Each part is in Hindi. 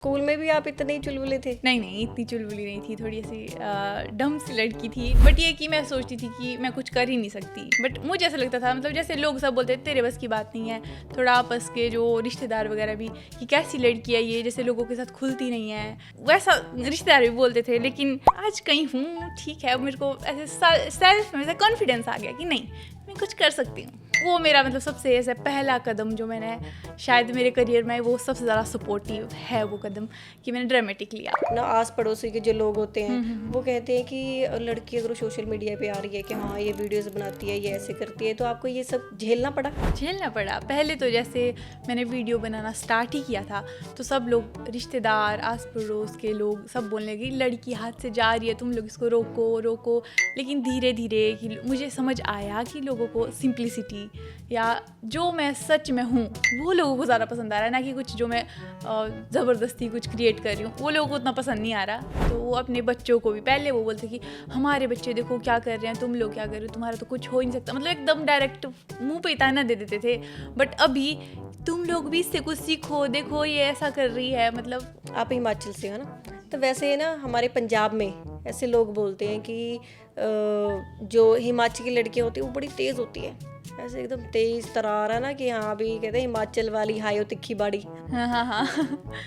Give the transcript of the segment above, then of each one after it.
स्कूल में भी आप इतने ही चुलबुले थे? नहीं, इतनी चुलबुली नहीं थी, थोड़ी ऐसी डम सी लड़की थी। बट ये कि मैं सोचती थी कि मैं कुछ कर ही नहीं सकती। बट मुझे ऐसा लगता था, मतलब जैसे लोग सब बोलते तेरे बस की बात नहीं है, थोड़ा आपस के जो रिश्तेदार वगैरह भी कि कैसी लड़की है ये, जैसे लोगों के साथ खुलती नहीं है, वैसा रिश्तेदार भी बोलते थे। लेकिन आज कहीं हूँ, ठीक है, मेरे को ऐसे सेल्फ में कॉन्फिडेंस आ गया कि नहीं, मैं कुछ कर सकती हूँ। वो मेरा मतलब सबसे ऐसा पहला कदम जो मैंने शायद मेरे करियर में, वो सबसे ज़्यादा सपोर्टिव है वो कदम कि मैंने ड्रामेटिक लिया ना। आस पड़ोसी के जो लोग होते हैं वो कहते हैं कि लड़की अगर सोशल मीडिया पे आ रही है कि हाँ ये वीडियोस बनाती है, ये ऐसे करती है, तो आपको ये सब झेलना पड़ा? पहले तो जैसे मैंने वीडियो बनाना स्टार्ट ही किया था तो सब लोग, रिश्तेदार, आस पड़ोस के लोग सब बोलने लगे लड़की हाथ से जा रही है, तुम लोग इसको रोको। लेकिन धीरे धीरे मुझे समझ आया कि लोगों को सिंप्लिसिटी या जो मैं सच में हूँ वो लोगों को ज़्यादा पसंद आ रहा है, ना कि कुछ जो मैं ज़बरदस्ती कुछ क्रिएट कर रही हूँ, वो लोगों को उतना पसंद नहीं आ रहा। तो वो अपने बच्चों को भी, पहले वो बोलते कि हमारे बच्चे देखो क्या कर रहे हैं, तुम लोग क्या कर रहे हो, तुम्हारा तो कुछ हो ही नहीं सकता, मतलब एकदम डायरेक्ट मुंह पे ताना दे देते थे। बट अभी तुम लोग भी इससे कुछ सीखो, देखो ये ऐसा कर रही है। मतलब आप हिमाचल से हो ना, तो वैसे ना हमारे पंजाब में ऐसे लोग बोलते हैं कि जो हिमाचल की लड़कियाँ होती हैं वो बड़ी तेज़ होती है, ऐसे एकदम तेज तरार है ना, कि हाँ भी कहते हैं हिमाचल वाली हायो तिखी बाड़ी। हाँ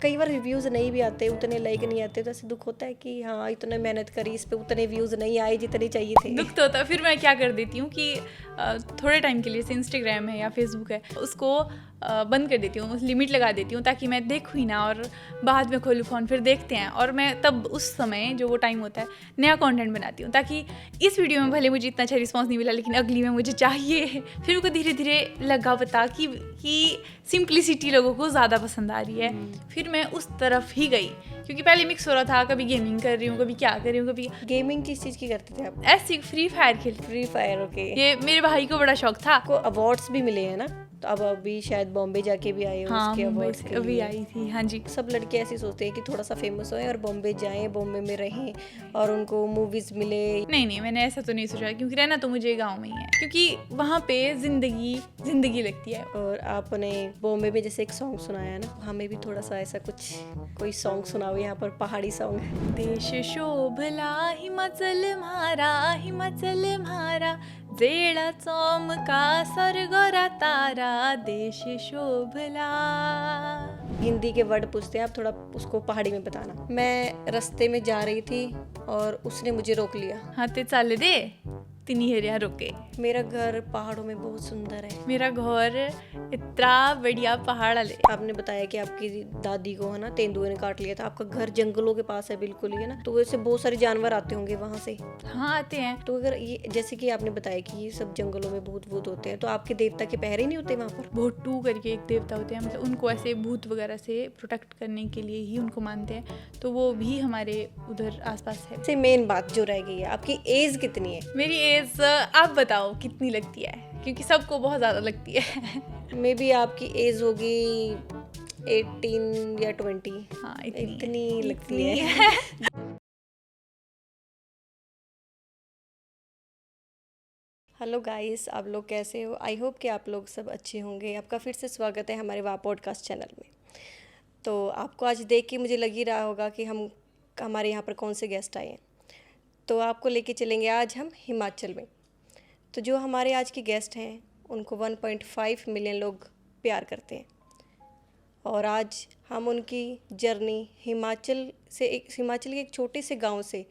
कई बार रिव्यूज़ नहीं भी आते, उतने लाइक नहीं आते, तो ऐसे दुख होता है कि हाँ इतने मेहनत करी, इस पे उतने व्यूज़ नहीं आए जितने चाहिए थे। दुख तो होता है। फिर मैं क्या कर देती हूँ कि थोड़े टाइम के लिए से इंस्टाग्राम है या फेसबुक है उसको बंद कर देती हूँ, लिमिट लगा देती हूँ, ताकि मैं देखूँ ही ना, और बाद में खोलूँ फ़ोन फिर देखते हैं। और मैं तब उस समय जो वो टाइम होता है नया कंटेंट बनाती हूँ, ताकि इस वीडियो में भले मुझे इतना अच्छा रिस्पांस नहीं मिला लेकिन अगली में मुझे चाहिए। फिर उनको धीरे धीरे लगा पता कि सिंप्लिसिटी लोगों को ज़्यादा पसंद आ रही है। फिर मैं उस तरफ ही गई, क्योंकि पहले मिक्स हो रहा था, कभी गेमिंग कर रही हूँ, कभी क्या कर रही हूँ, कभी गेमिंग किस चीज़ की करते थे आप? ऐसी फ्री फायर खेल। Free fire, okay. ये मेरे भाई को बड़ा शौक था। को अवार्ड्स भी मिले हैं ना, तो अब अभी शायद बॉम्बे जाके भी आए हो हाँ, उसके मुंबई अवार्ड्स से के अभी लिए। आई थी। हाँ जी, सब लड़के ऐसे सोचते हैं कि थोड़ा सा फेमस होए और बॉम्बे जाएं, बॉम्बे में रहें और उनको मूवीज मिले। नहीं, मैंने ऐसा तो नहीं सोचा, क्योंकि रहना तो मुझे गांव में ही है, क्योंकि वहाँ पे जिंदगी लगती है। और आपने बॉम्बे में जैसे एक सॉन्ग सुनाया है ना, हमें भी थोड़ा सा ऐसा कुछ कोई सॉन्ग सुनाओ, यहाँ पर पहाड़ी सॉन्ग। देश शोभला हिमाचल म्हारा जेड़ा चौमका सरगोरा तारा, देश शोभला। हिंदी के वर्ड पूछते हैं, आप थोड़ा उसको पहाड़ी में बताना। मैं रास्ते में जा रही थी और उसने मुझे रोक लिया। हाथे चाले दे तिनी हेरिया रोके। मेरा घर पहाड़ों में बहुत सुंदर है। मेरा घर इतना बढ़िया पहाड़ वाले। आपने बताया कि आपकी दादी को है ना तेंदुए ने काट लिया था। आपका घर जंगलों के पास है बिल्कुल ही, है ना, तो वैसे बहुत सारे जानवर आते होंगे वहाँ से। हाँ, आते हैं। तो अगर ये जैसे कि आपने बताया कि ये सब जंगलों में भूत होते हैं, तो आपके देवता के पहरे नहीं होते वहाँ पर? भोटू करके एक देवता होते हैं, मतलब उनको ऐसे भूत वगैरह से प्रोटेक्ट करने के लिए ही उनको मानते हैं, तो वो भी हमारे उधर आसपास है। सबसे मेन बात जो रह गई है, आपकी एज कितनी है? मेरी एज आप बताओ कितनी लगती है, क्योंकि सबको बहुत ज़्यादा लगती है। मे बी आपकी एज होगी 18 या 20। हाँ, इतनी लगती है। हेलो गाइस, आप लोग कैसे हो? आई होप कि आप लोग सब अच्छे होंगे। आपका फिर से स्वागत है हमारे वाह पॉडकास्ट चैनल में। तो आपको आज देख के मुझे लग ही रहा होगा कि हमारे यहाँ पर कौन से गेस्ट आए हैं। तो आपको लेके चलेंगे आज हम हिमाचल में। तो जो हमारे आज के गेस्ट हैं उनको 1.5 मिलियन लोग प्यार करते हैं, और आज हम उनकी जर्नी हिमाचल के एक छोटे से गांव से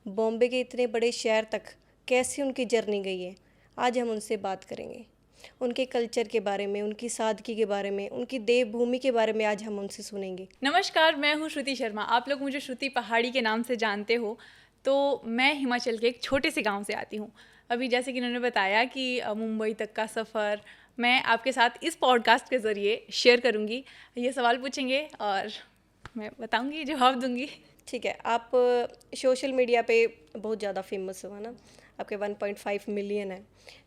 बॉम्बे के इतने बड़े शहर तक कैसी उनकी जर्नी गई है, आज हम उनसे बात करेंगे। उनके कल्चर के बारे में, उनकी सादगी के बारे में, उनकी देवभूमि के बारे में आज हम उनसे सुनेंगे। नमस्कार, मैं हूँ श्रुति शर्मा। आप लोग मुझे श्रुति पहाड़ी के नाम से जानते हो। तो मैं हिमाचल के एक छोटे से गांव से आती हूँ। अभी जैसे कि उन्होंने बताया कि मुंबई तक का सफ़र मैं आपके साथ इस पॉडकास्ट के ज़रिए शेयर करूँगी। ये सवाल पूछेंगे और मैं बताऊँगी, जवाब दूँगी। ठीक है, आप सोशल मीडिया पे बहुत ज़्यादा फेमस हो, है ना, आपके 1.5 मिलियन है।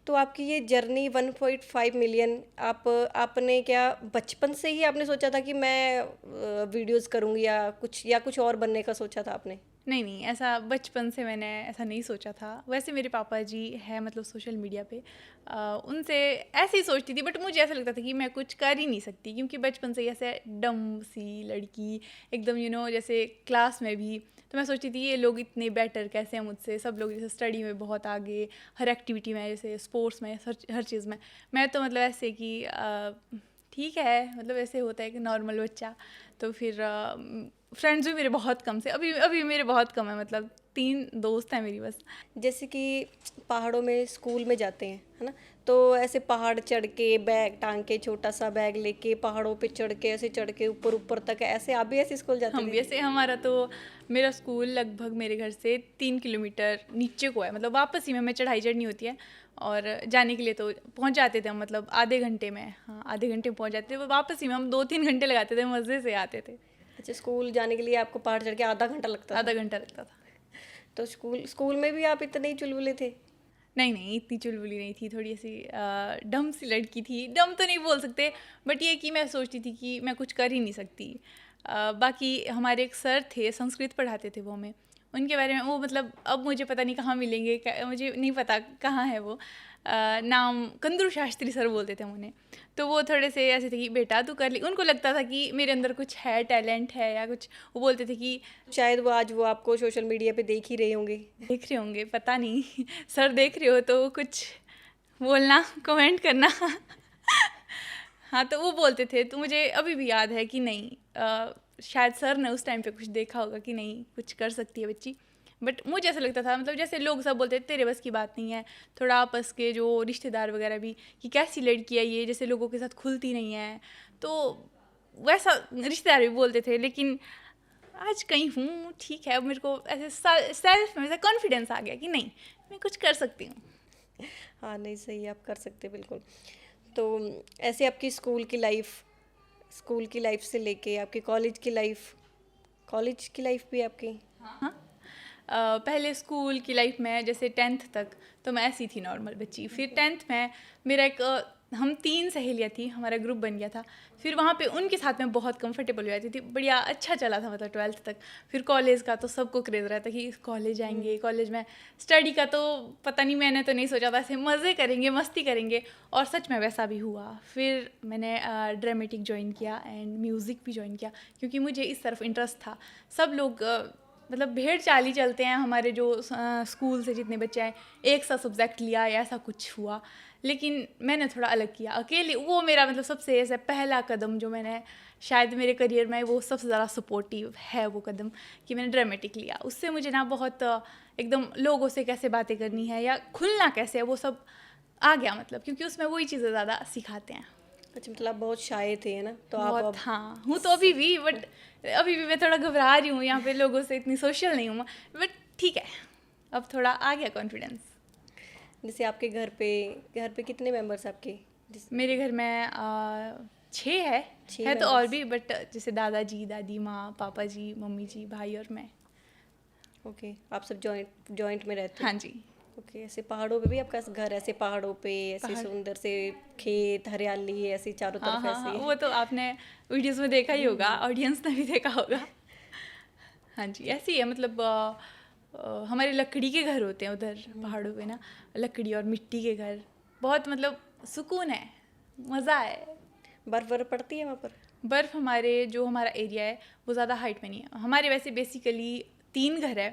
तो आपकी ये जर्नी 1.5 मिलियन, आपने क्या बचपन से ही आपने सोचा था कि मैं वीडियोस करूँगी, या कुछ और बनने का सोचा था आपने? नहीं नहीं, ऐसा बचपन से मैंने ऐसा नहीं सोचा था। वैसे मेरे पापा जी है मतलब सोशल मीडिया पे, उनसे ऐसे ही सोचती थी, बट मुझे ऐसा लगता था कि मैं कुछ कर ही नहीं सकती, क्योंकि बचपन से ही ऐसे डम सी लड़की एकदम जैसे क्लास में भी तो मैं सोचती थी ये लोग इतने बेटर कैसे हैं मुझसे, सब लोग जैसे स्टडी में बहुत आगे, हर एक्टिविटी में, जैसे स्पोर्ट्स में, हर चीज़ में। मैं तो मतलब ऐसे कि ठीक है, मतलब ऐसे होता है कि नॉर्मल बच्चा। तो फिर फ्रेंड्स भी मेरे बहुत कम से, अभी अभी मेरे बहुत कम है, मतलब 3 दोस्त हैं मेरी बस। जैसे कि पहाड़ों में स्कूल में जाते हैं, है ना, तो ऐसे पहाड़ चढ़ के बैग टांग के, छोटा सा बैग लेके पहाड़ों पे चढ़ के, ऐसे चढ़ के ऊपर ऊपर तक, ऐसे आप भी ऐसे स्कूल जाते हम थे? भी ऐसे, हमारा तो मेरा स्कूल लगभग मेरे घर से 3 किलोमीटर नीचे को है, मतलब वापस ही में हमें चढ़ाई चढ़नी होती है, और जाने के लिए तो पहुंच जाते थे हम, मतलब आधे घंटे में, हाँ आधे घंटे में पहुंच जाते थे, वापस ही में हम 2-3 घंटे लगाते थे, मज़े से आते थे। अच्छा, स्कूल जाने के लिए आपको पहाड़ चढ़ के आधा घंटा लगता था? आधा घंटा लगता था। तो स्कूल स्कूल में भी आप इतने ही चुलबुले थे? नहीं नहीं, इतनी चुलबुली नहीं थी, थोड़ी ऐसी डम सी लड़की थी। डम तो नहीं बोल सकते, बट ये कि मैं सोचती थी कि मैं कुछ कर ही नहीं सकती। बाकी हमारे एक सर थे, संस्कृत पढ़ाते थे वो हमें, उनके बारे में वो मतलब अब मुझे पता नहीं कहाँ मिलेंगे, मुझे नहीं पता कहाँ है वो। नाम कंदरू शास्त्री सर बोलते थे हम उन्हें। तो वो थोड़े से ऐसे थे कि बेटा तू कर ले, उनको लगता था कि मेरे अंदर कुछ है, टैलेंट है या कुछ। वो बोलते थे कि शायद वो आज वो आपको सोशल मीडिया पे देख ही रहे होंगे। देख रहे होंगे, पता नहीं सर देख रहे हो तो कुछ बोलना, कमेंट करना। हाँ, तो वो बोलते थे, तो मुझे अभी भी याद है कि नहीं, शायद सर ने उस टाइम पे कुछ देखा होगा कि नहीं कुछ कर सकती है बच्ची। बट मुझे ऐसा लगता था, मतलब जैसे लोग सब बोलते थे तेरे बस की बात नहीं है, थोड़ा आपस के जो रिश्तेदार वगैरह भी कि कैसी लड़की है ये, जैसे लोगों के साथ खुलती नहीं है, तो वैसा रिश्तेदार भी बोलते थे। लेकिन आज कहीं हूँ, ठीक है, अब मेरे को ऐसे सेल्फ में ऐसा कॉन्फिडेंस आ गया कि नहीं मैं कुछ कर सकती हूँ। हाँ, नहीं सही है, आप कर सकते हैं बिल्कुल। तो ऐसे आपकी स्कूल की लाइफ से लेके आपकी कॉलेज की लाइफ भी आपकी? हाँ, पहले स्कूल की लाइफ में जैसे 10th तक तो मैं ऐसी थी नॉर्मल बच्ची। फिर 10th में मेरा एक हम 3 सहेलियाँ थी, हमारा ग्रुप बन गया था। फिर वहाँ पे उनके साथ में बहुत कंफर्टेबल हो जाती थी, बढ़िया अच्छा चला था मतलब 12th तक। फिर कॉलेज का तो सबको क्रेज़ रहता कि कॉलेज जाएंगे, कॉलेज में स्टडी का तो पता नहीं, मैंने तो नहीं सोचा था, ऐसे मज़े करेंगे, मस्ती करेंगे, और सच में वैसा भी हुआ। फिर मैंने ड्रामेटिक ज्वाइन किया एंड म्यूज़िक भी ज्वाइन किया, क्योंकि मुझे इस तरफ इंटरेस्ट था। सब लोग मतलब भेड़ चाल ही चलते हैं, हमारे जो स्कूल से जितने बच्चे आए एक सा सब्जेक्ट लिया या ऐसा कुछ हुआ, लेकिन मैंने थोड़ा अलग किया अकेले। वो मेरा मतलब सबसे ऐसा पहला कदम जो मैंने शायद मेरे करियर में, वो सबसे ज़्यादा सपोर्टिव है वो कदम कि मैंने ड्रामेटिक लिया। उससे मुझे ना बहुत एकदम लोगों से कैसे बातें करनी है या खुलना कैसे है वो सब आ गया, मतलब क्योंकि उसमें वही चीज़ें ज़्यादा सिखाते हैं। अच्छा, मतलब आप बहुत शाय थे, है ना, तो आप बहुत, अब हाँ हूँ तो अभी भी, बट अभी भी मैं थोड़ा घबरा रही हूँ, यहाँ पे लोगों से इतनी सोशल नहीं हूँ मैं, बट ठीक है, अब थोड़ा आ गया कॉन्फिडेंस। जैसे आपके घर पे कितने मेंबर्स आपके? मेरे घर में 6 है। 6 है तो और मेंबर्स। भी, बट जैसे दादाजी, दादी माँ, पापा जी, मम्मी जी, भाई और मैं। ओके, आप सब जॉइंट जॉइंट में रहते हाँ हो? जी। ओके, ऐसे पहाड़ों पे भी आपका घर, ऐसे पहाड़ों पे ऐसे पहाड़, सुंदर से खेत, हरियाली ऐसी चारों हाँ तरफ हाँ हाँ, ऐसे? वो तो आपने वीडियोस में देखा ही होगा, ऑडियंस ने भी देखा होगा। हाँ जी, ऐसी है, मतलब हमारे लकड़ी के घर होते हैं उधर पहाड़ों पे ना, लकड़ी और मिट्टी के घर, बहुत मतलब सुकून है, मज़ा है। बर्फ बर्फ पड़ती है वहाँ पर? बर्फ़ हमारा एरिया है वो ज़्यादा हाइट में नहीं है। हमारे वैसे बेसिकली 3 घर है,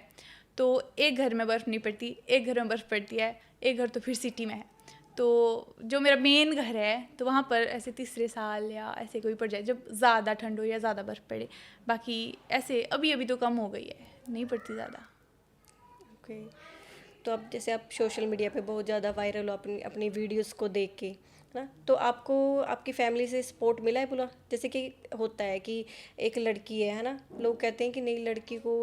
तो एक घर में बर्फ़ नहीं पड़ती, एक घर में बर्फ़ पड़ती है, एक घर तो फिर सिटी में है। तो जो मेरा मेन घर है तो वहाँ पर ऐसे तीसरे साल या ऐसे कोई पड़ जाए जब ज़्यादा ठंड हो या ज़्यादा बर्फ़ पड़े। बाकी ऐसे अभी अभी तो कम हो गई है, नहीं पड़ती ज़्यादा। ओके, तो अब जैसे आप सोशल मीडिया पे बहुत ज़्यादा वायरल हो अपनी अपनी वीडियोस को देख के, है ना, तो आपको आपकी फैमिली से सपोर्ट मिला है पूरा? जैसे कि होता है कि एक लड़की है ना, लोग कहते हैं कि नहीं, लड़की को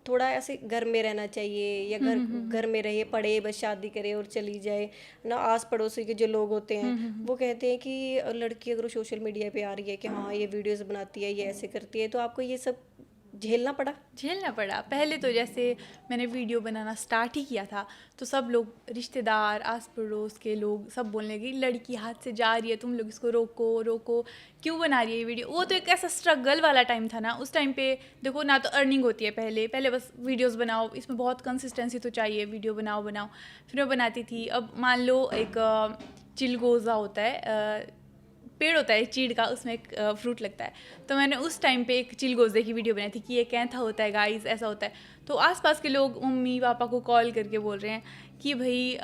थोड़ा ऐसे घर में रहना चाहिए, या घर घर में रहे, पढ़े, बस शादी करे और चली जाए ना। आस पड़ोसी के जो लोग होते हैं वो कहते हैं कि लड़की अगर सोशल मीडिया पे आ रही है कि हाँ ये वीडियोस बनाती है, ये ऐसे करती है, तो आपको ये सब झेलना पड़ा। पहले तो जैसे मैंने वीडियो बनाना स्टार्ट ही किया था तो सब लोग, रिश्तेदार, आस पड़ोस के लोग सब बोलने लगे लड़की हाथ से जा रही है, तुम लोग इसको रोको रोको, क्यों बना रही है ये वीडियो। वो तो एक ऐसा स्ट्रगल वाला टाइम था ना। उस टाइम पे देखो ना तो अर्निंग होती है, पहले बस वीडियोस बनाओ, इसमें बहुत कंसिस्टेंसी तो चाहिए, वीडियो बनाओ फिर मैं बनाती थी। अब मान लो एक चिलगोज़ा होता है, पेड़ होता है चीड़ का, उसमें एक फ्रूट लगता है। तो मैंने उस टाइम पे एक चिलगोज़े की वीडियो बनाई थी कि ये कैंथा होता है गाइस, ऐसा होता है। तो आसपास के लोग मम्मी पापा को कॉल करके बोल रहे हैं कि भाई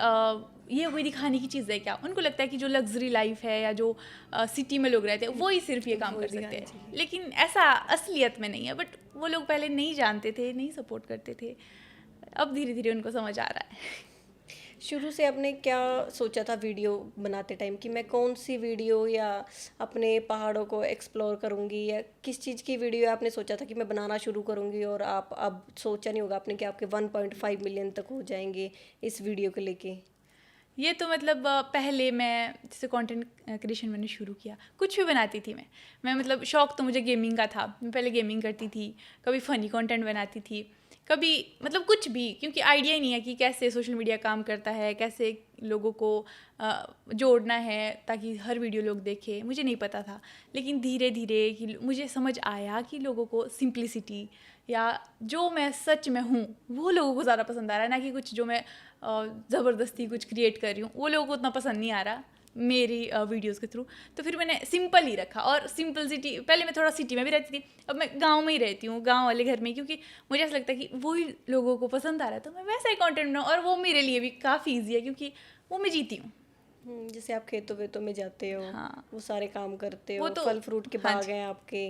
ये कोई दिखाने की चीज़ है क्या। उनको लगता है कि जो लग्जरी लाइफ है या जो सिटी में लोग रहते हैं वो ही सिर्फ ये काम कर सकते हैं, लेकिन ऐसा असलियत में नहीं है। बट वो लोग पहले नहीं जानते थे, नहीं सपोर्ट करते थे, अब धीरे धीरे उनको समझ आ रहा है। शुरू से आपने क्या सोचा था वीडियो बनाते टाइम कि मैं कौन सी वीडियो या अपने पहाड़ों को एक्सप्लोर करूँगी, या किस चीज़ की वीडियो आपने सोचा था कि मैं बनाना शुरू करूँगी, और आप अब सोचा नहीं होगा आपने कि आपके 1.5 मिलियन तक हो जाएंगे इस वीडियो को लेके? ये तो मतलब पहले मैं जैसे कंटेंट क्रिएशन मैंने शुरू किया, कुछ भी बनाती थी मैं मतलब शौक तो मुझे गेमिंग का था। मैं पहले गेमिंग करती थी, कभी फ़नी कंटेंट बनाती थी, कभी मतलब कुछ भी, क्योंकि आइडिया ही नहीं है कि कैसे सोशल मीडिया काम करता है, कैसे लोगों को जोड़ना है ताकि हर वीडियो लोग देखें, मुझे नहीं पता था। लेकिन धीरे धीरे कि मुझे समझ आया कि लोगों को सिंप्लिसिटी या जो मैं सच में हूँ वो लोगों को ज़्यादा पसंद आ रहा है, ना कि कुछ जो मैं ज़बरदस्ती कुछ क्रिएट कर रही हूँ वो लोगों को उतना पसंद नहीं आ रहा मेरी वीडियोस के थ्रू। तो फिर मैंने सिंपल ही रखा, और सिंपलिसिटी, पहले मैं थोड़ा सिटी में भी रहती थी, अब मैं गांव में ही रहती हूँ, गांव वाले घर में, क्योंकि मुझे ऐसा लगता है कि वही लोगों को पसंद आ रहा है तो मैं वैसा ही कंटेंट बनाऊँ, और वो मेरे लिए भी काफ़ी ईजी है क्योंकि वो मैं जीती हूँ। जैसे आप खेतों वेतों में जाते हो, हाँ, वो सारे काम करते वो हो, तो फल फ्रूट के हाँ बाग जी, हैं आपके,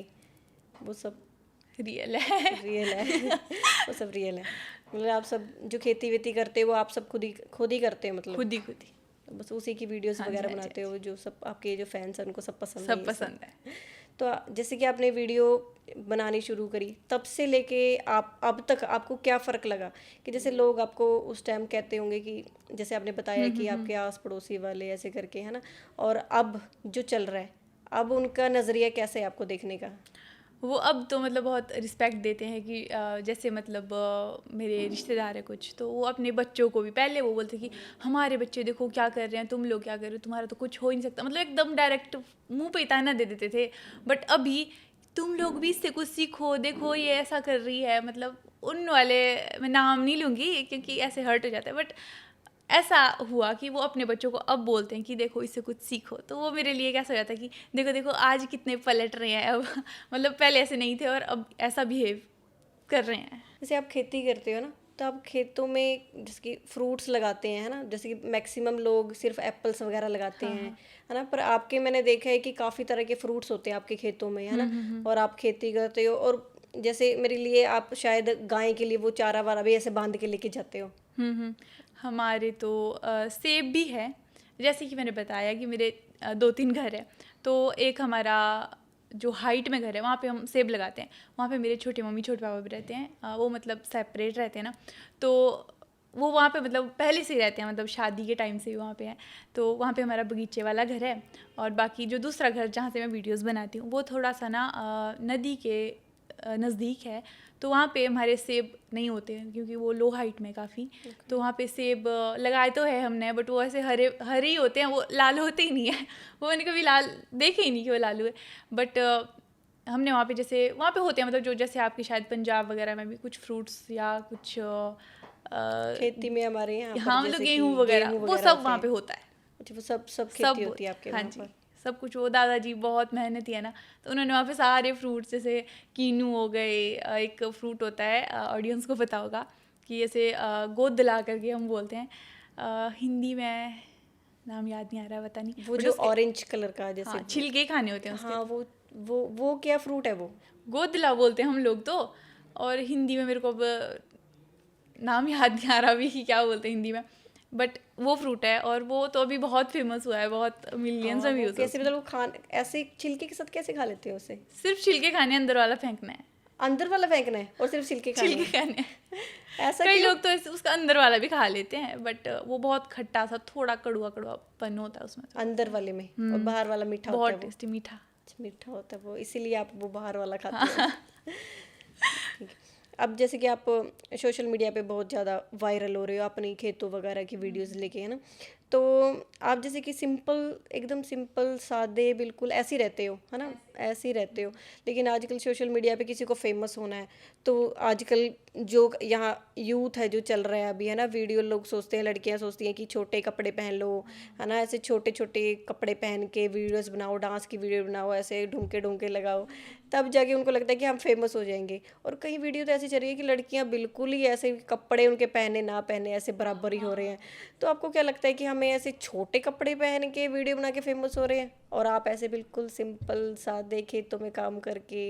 वो सब रियल है। रियल है। वो सब रियल है, मतलब आप सब जो खेती वेती करते हो वो आप सब खुद ही करते हो, मतलब खुद ही। तो बस उसी की वीडियोस हाँ जी, वगैरह हाँ जी, बनाते हाँ हो, जी, जो सब आपके जो फैंस हैं उनको सब पसंद है सब ये सब। पसंद है। तो जैसे कि आपने वीडियो बनानी शुरू करी, तब से लेके आप अब तक आपको क्या फ़र्क लगा कि जैसे लोग आपको उस टाइम कहते होंगे कि जैसे आपने बताया कि आपके आस पड़ोसी वाले ऐसे करके, है ना, और अब जो चल रहा है, अब उनका नज़रिया कैसे है आपको देखने का? वो अब तो मतलब बहुत रिस्पेक्ट देते हैं कि जैसे मतलब मेरे रिश्तेदार है कुछ, तो वो अपने बच्चों को भी, पहले वो बोलते कि हमारे बच्चे देखो क्या कर रहे हैं, तुम लोग क्या कर रहे हो, तुम्हारा तो कुछ हो ही नहीं सकता, मतलब एकदम डायरेक्ट मुंह पे ताना दे देते थे। बट अभी तुम लोग भी इससे कुछ सीखो, देखो ये ऐसा कर रही है, मतलब उन वाले, मैं नाम नहीं लूँगी क्योंकि ऐसे हर्ट हो जाता है, बट ऐसा हुआ कि वो अपने बच्चों को अब बोलते हैं कि देखो इससे कुछ सीखो। तो वो मेरे लिए कैसा हो जाता है कि देखो देखो आज कितने पलट रहे हैं अब। मतलब पहले ऐसे नहीं थे और अब ऐसा बिहेव कर रहे हैं। जैसे आप खेती करते हो ना, तो आप खेतों में जैसे कि फ्रूट्स लगाते हैं, है ना, जैसे कि मैक्सिमम लोग सिर्फ एप्पल्स वगैरह लगाते हैं, है ना, पर आपके मैंने देखा है कि काफ़ी तरह के फ्रूट्स होते हैं आपके खेतों में, है ना, और आप खेती करते हो, और जैसे मेरे लिए आप शायद गाय के लिए वो चारा वारा भी ऐसे बांध के लेके जाते हो। हमारे तो सेब भी है, जैसे कि मैंने बताया कि मेरे 2-3 घर है। तो एक हमारा जो हाइट में घर है वहाँ पे हम सेब लगाते हैं। वहाँ पे मेरे छोटे मम्मी छोटे पापा भी रहते हैं, वो मतलब सेपरेट रहते हैं ना, तो वो वहाँ पे मतलब पहले से ही रहते हैं, मतलब शादी के टाइम से ही वहाँ पे हैं। तो वहाँ पे हमारा बगीचे वाला घर है, और बाकी जो दूसरा घर जहाँ से मैं वीडियोस बनाती हूँ वो थोड़ा सा ना नदी के नज़दीक है। तो वहाँ पे हमारे सेब नहीं होते हैं क्योंकि वो लो हाइट में काफ़ी। तो वहाँ पे सेब लगाए तो है हमने, बट वो ऐसे हरे हरे ही होते हैं, वो लाल होते ही नहीं है। वो मैंने कभी लाल देखे ही नहीं कि वो लालू है। बट हमने वहाँ पे जैसे वहाँ पे होते हैं, मतलब जो जैसे आपके शायद पंजाब वगैरह में भी कुछ फ्रूट्स या कुछ खेती में हमारे यहाँ पर हाँ मतलब जैसे कि गेहूँ वगैरह गेहूँ वो वगैरह सब होते वहाँ हैं। पे होता है। अच्छा, वो सब खेती सब होती है आपके हाँ वहाँ जी, पर? सब कुछ। वो दादाजी बहुत मेहनती है ना, तो उन्होंने वहाँ पे सारे फ्रूट्स जैसे कीनू हो गए, एक फ्रूट होता है, ऑडियंस को पता होगा कि ऐसे गोद दिला करके हम बोलते हैं, हिंदी में नाम याद नहीं आ रहा, पता नहीं, वो बट जो उसके ऑरेंज कलर का जैसे हाँ छिलके खाने होते हैं उसके। हाँ, वो क्या फ्रूट है वो? गोद दिला बोलते हैं हम लोग तो, और हिंदी में मेरे को अब नाम याद नहीं आ रहा अभी कि क्या बोलते हैं हिंदी में, बट वो फ्रूट है और वो तो अभी बहुत फेमस हुआ है, बहुत मिलियंस हाँ, में वो व्यूज है कैसे, उसमें। मतलब वो खान ऐसे छिलके के साथ कैसे खा लेते हो उसे? सिर्फ छिलके खाने, अंदर वाला फेंकना है। अंदर वाला फेंकना है और सिर्फ छिलके खाने छिलके हैं? खाने हैं। ऐसा कई क्यों? लोग तो ऐसे उसका अंदर वाला भी खा लेते हैं, बट वो बहुत खट्टा सा, थोड़ा कड़वा कड़वापन होता है उसमें थोड़ा। अंदर वाले में, और बाहर वाला मीठा होता है बहुत वो? टेस्टी मीठा। अच्छा, मीठा होता है वो, इसीलिए आप वो बाहर वाला खाते हो। अब जैसे कि आप सोशल मीडिया पे बहुत ज़्यादा वायरल हो रहे हो अपनी खेतों वगैरह की वीडियोस लेके, है ना? तो आप जैसे कि सिंपल, एकदम सिंपल सादे बिल्कुल ऐसे ही रहते हो, है ना? ऐसे ही रहते हो। लेकिन आजकल सोशल मीडिया पे किसी को फेमस होना है, तो आजकल जो यहाँ यूथ है जो चल रहा है अभी, है ना, वीडियो लोग सोचते हैं, लड़कियां सोचती हैं कि छोटे कपड़े पहन लो, है ना, ऐसे छोटे छोटे कपड़े पहन के वीडियोस बनाओ, डांस की वीडियो बनाओ, ऐसे ढुमके ढुमके लगाओ, तब जाके उनको लगता है कि हम फेमस हो जाएंगे। और कई वीडियो तो ऐसी चल रही है कि लड़कियां बिल्कुल ही ऐसे कपड़े उनके पहने ना पहने ऐसे बराबर ही हो रहे हैं। तो आपको क्या लगता है कि हमें ऐसे छोटे कपड़े पहन के वीडियो बना के फेमस हो रहे हैं, और आप ऐसे बिल्कुल सिंपल सादे खेतों में काम करके,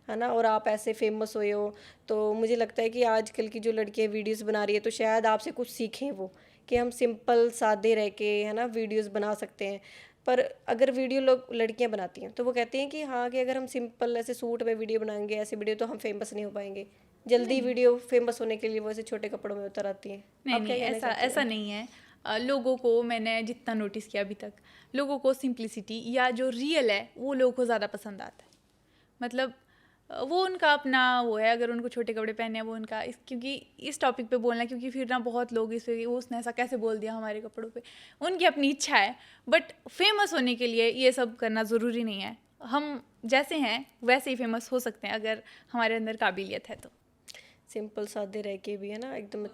है ना, और आप ऐसे फेमस हुए हो? तो मुझे लगता है कि आजकल की जो लड़कियां वीडियोस बना रही है तो शायद आपसे कुछ सीखें वो, कि हम सिंपल सादे रह के, है ना, वीडियोस बना सकते हैं। पर अगर वीडियो लोग लड़कियां बनाती हैं तो वो कहती हैं कि हाँ, कि अगर हम सिंपल ऐसे सूट में वीडियो बनाएंगे, ऐसे वीडियो, तो हम फेमस नहीं हो पाएंगे जल्दी। नहीं वीडियो फेमस होने के लिए वो ऐसे छोटे कपड़ों में उतर आती हैं। नहीं आप क्या नहीं, कहना ऐसा चाहते ऐसा हो? नहीं है। लोगों को मैंने जितना नोटिस किया अभी तक, लोगों को सिंप्लिसिटी या जो रियल है वो लोगों को ज़्यादा पसंद आता है। मतलब वो उनका अपना वो है, अगर उनको छोटे कपड़े पहने हैं वो उनका क्योंकि इस टॉपिक पे बोलना, क्योंकि फिर ना बहुत लोग इस पे वो उसने ऐसा कैसे बोल दिया हमारे कपड़ों पे, उनकी अपनी इच्छा है। बट फेमस होने के लिए ये सब करना ज़रूरी नहीं है। हम जैसे हैं वैसे ही फेमस हो सकते हैं अगर हमारे अंदर काबिलियत है तो। सिंपल सादे रह के भी, है ना, एकदम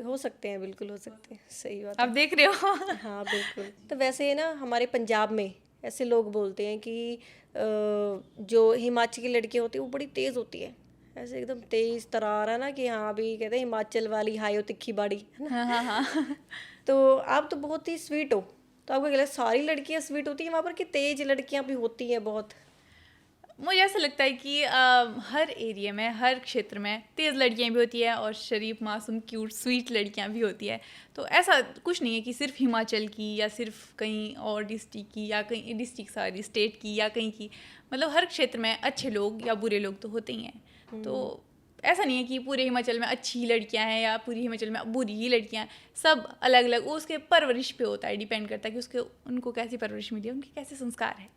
हो सकते हैं, बिल्कुल हो सकते हैं, सही बात आप है। देख रहे हो। हाँ बिल्कुल। तो वैसे ना हमारे पंजाब में ऐसे लोग बोलते हैं कि जो हिमाचल की लड़कियां होती हैं वो बड़ी तेज़ होती है, ऐसे एकदम तेज तरार, है ना, कि हाँ, अभी कहते हैं हिमाचल वाली हाय हो तिखी बाड़ी, है ना? हाँ हाँ हाँ। तो आप तो बहुत ही स्वीट हो, तो आपको क्या लगता है सारी लड़कियां स्वीट होती हैं वहाँ पर, कि तेज लड़कियां भी होती हैं बहुत? मुझे ऐसा लगता है कि हर एरिया में, हर क्षेत्र में तेज़ लड़कियां भी होती है और शरीफ मासूम क्यूट स्वीट लड़कियां भी होती है। तो ऐसा कुछ नहीं है कि सिर्फ हिमाचल की या सिर्फ कहीं और डिस्ट्रिक्ट की या कहीं डिस्ट्रिक्ट सारी स्टेट की या कहीं की। मतलब हर क्षेत्र में अच्छे लोग या बुरे लोग तो होते ही हैं। तो ऐसा नहीं है कि पूरे हिमाचल में अच्छी लड़कियां हैं या पूरी हिमाचल में बुरी ही लड़कियां हैं। सब अलग अलग, वो उसके परवरिश पे होता है, डिपेंड करता है कि उसके उनको कैसी परवरिश मिली है, उनके कैसे संस्कार है,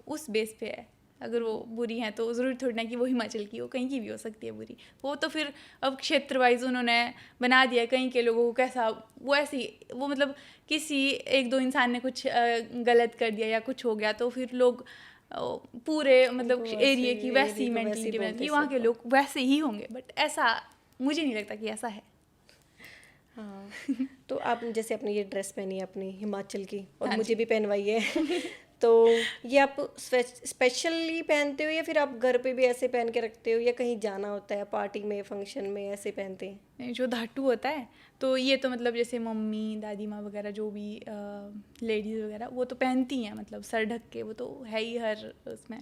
उस बेस पे है। अगर वो बुरी हैं तो ज़रूरी थोड़ी ना कि वो हिमाचल की हो, कहीं की भी हो सकती है बुरी। वो तो फिर अब क्षेत्र वाइज उन्होंने बना दिया, कहीं के लोगों को कैसा वो ऐसी वो मतलब किसी एक दो इंसान ने कुछ गलत कर दिया या कुछ हो गया तो फिर लोग पूरे मतलब उनको वैसे एरिया की एरिया वैसी को वैसे ही मेंटलिटी बोलते बनाती हैं है, वहाँ के सबको। लोग वैसे ही होंगे। बट ऐसा मुझे नहीं लगता कि ऐसा है। हाँ। तो आप जैसे अपनी ये ड्रेस पहनी है अपनी हिमाचल की, और हाँ मुझे जी। भी पहनवाई है तो ये आप स्पेशली पहनते हो, या फिर आप घर पे भी ऐसे पहन के रखते हो, या कहीं जाना होता है पार्टी में फंक्शन में ऐसे पहनते हैं? नहीं, जो धाटू होता है तो ये तो मतलब जैसे मम्मी दादी माँ वगैरह जो भी लेडीज़ वगैरह वो तो पहनती हैं, मतलब सर ढक के, वो तो है ही हर उसमें।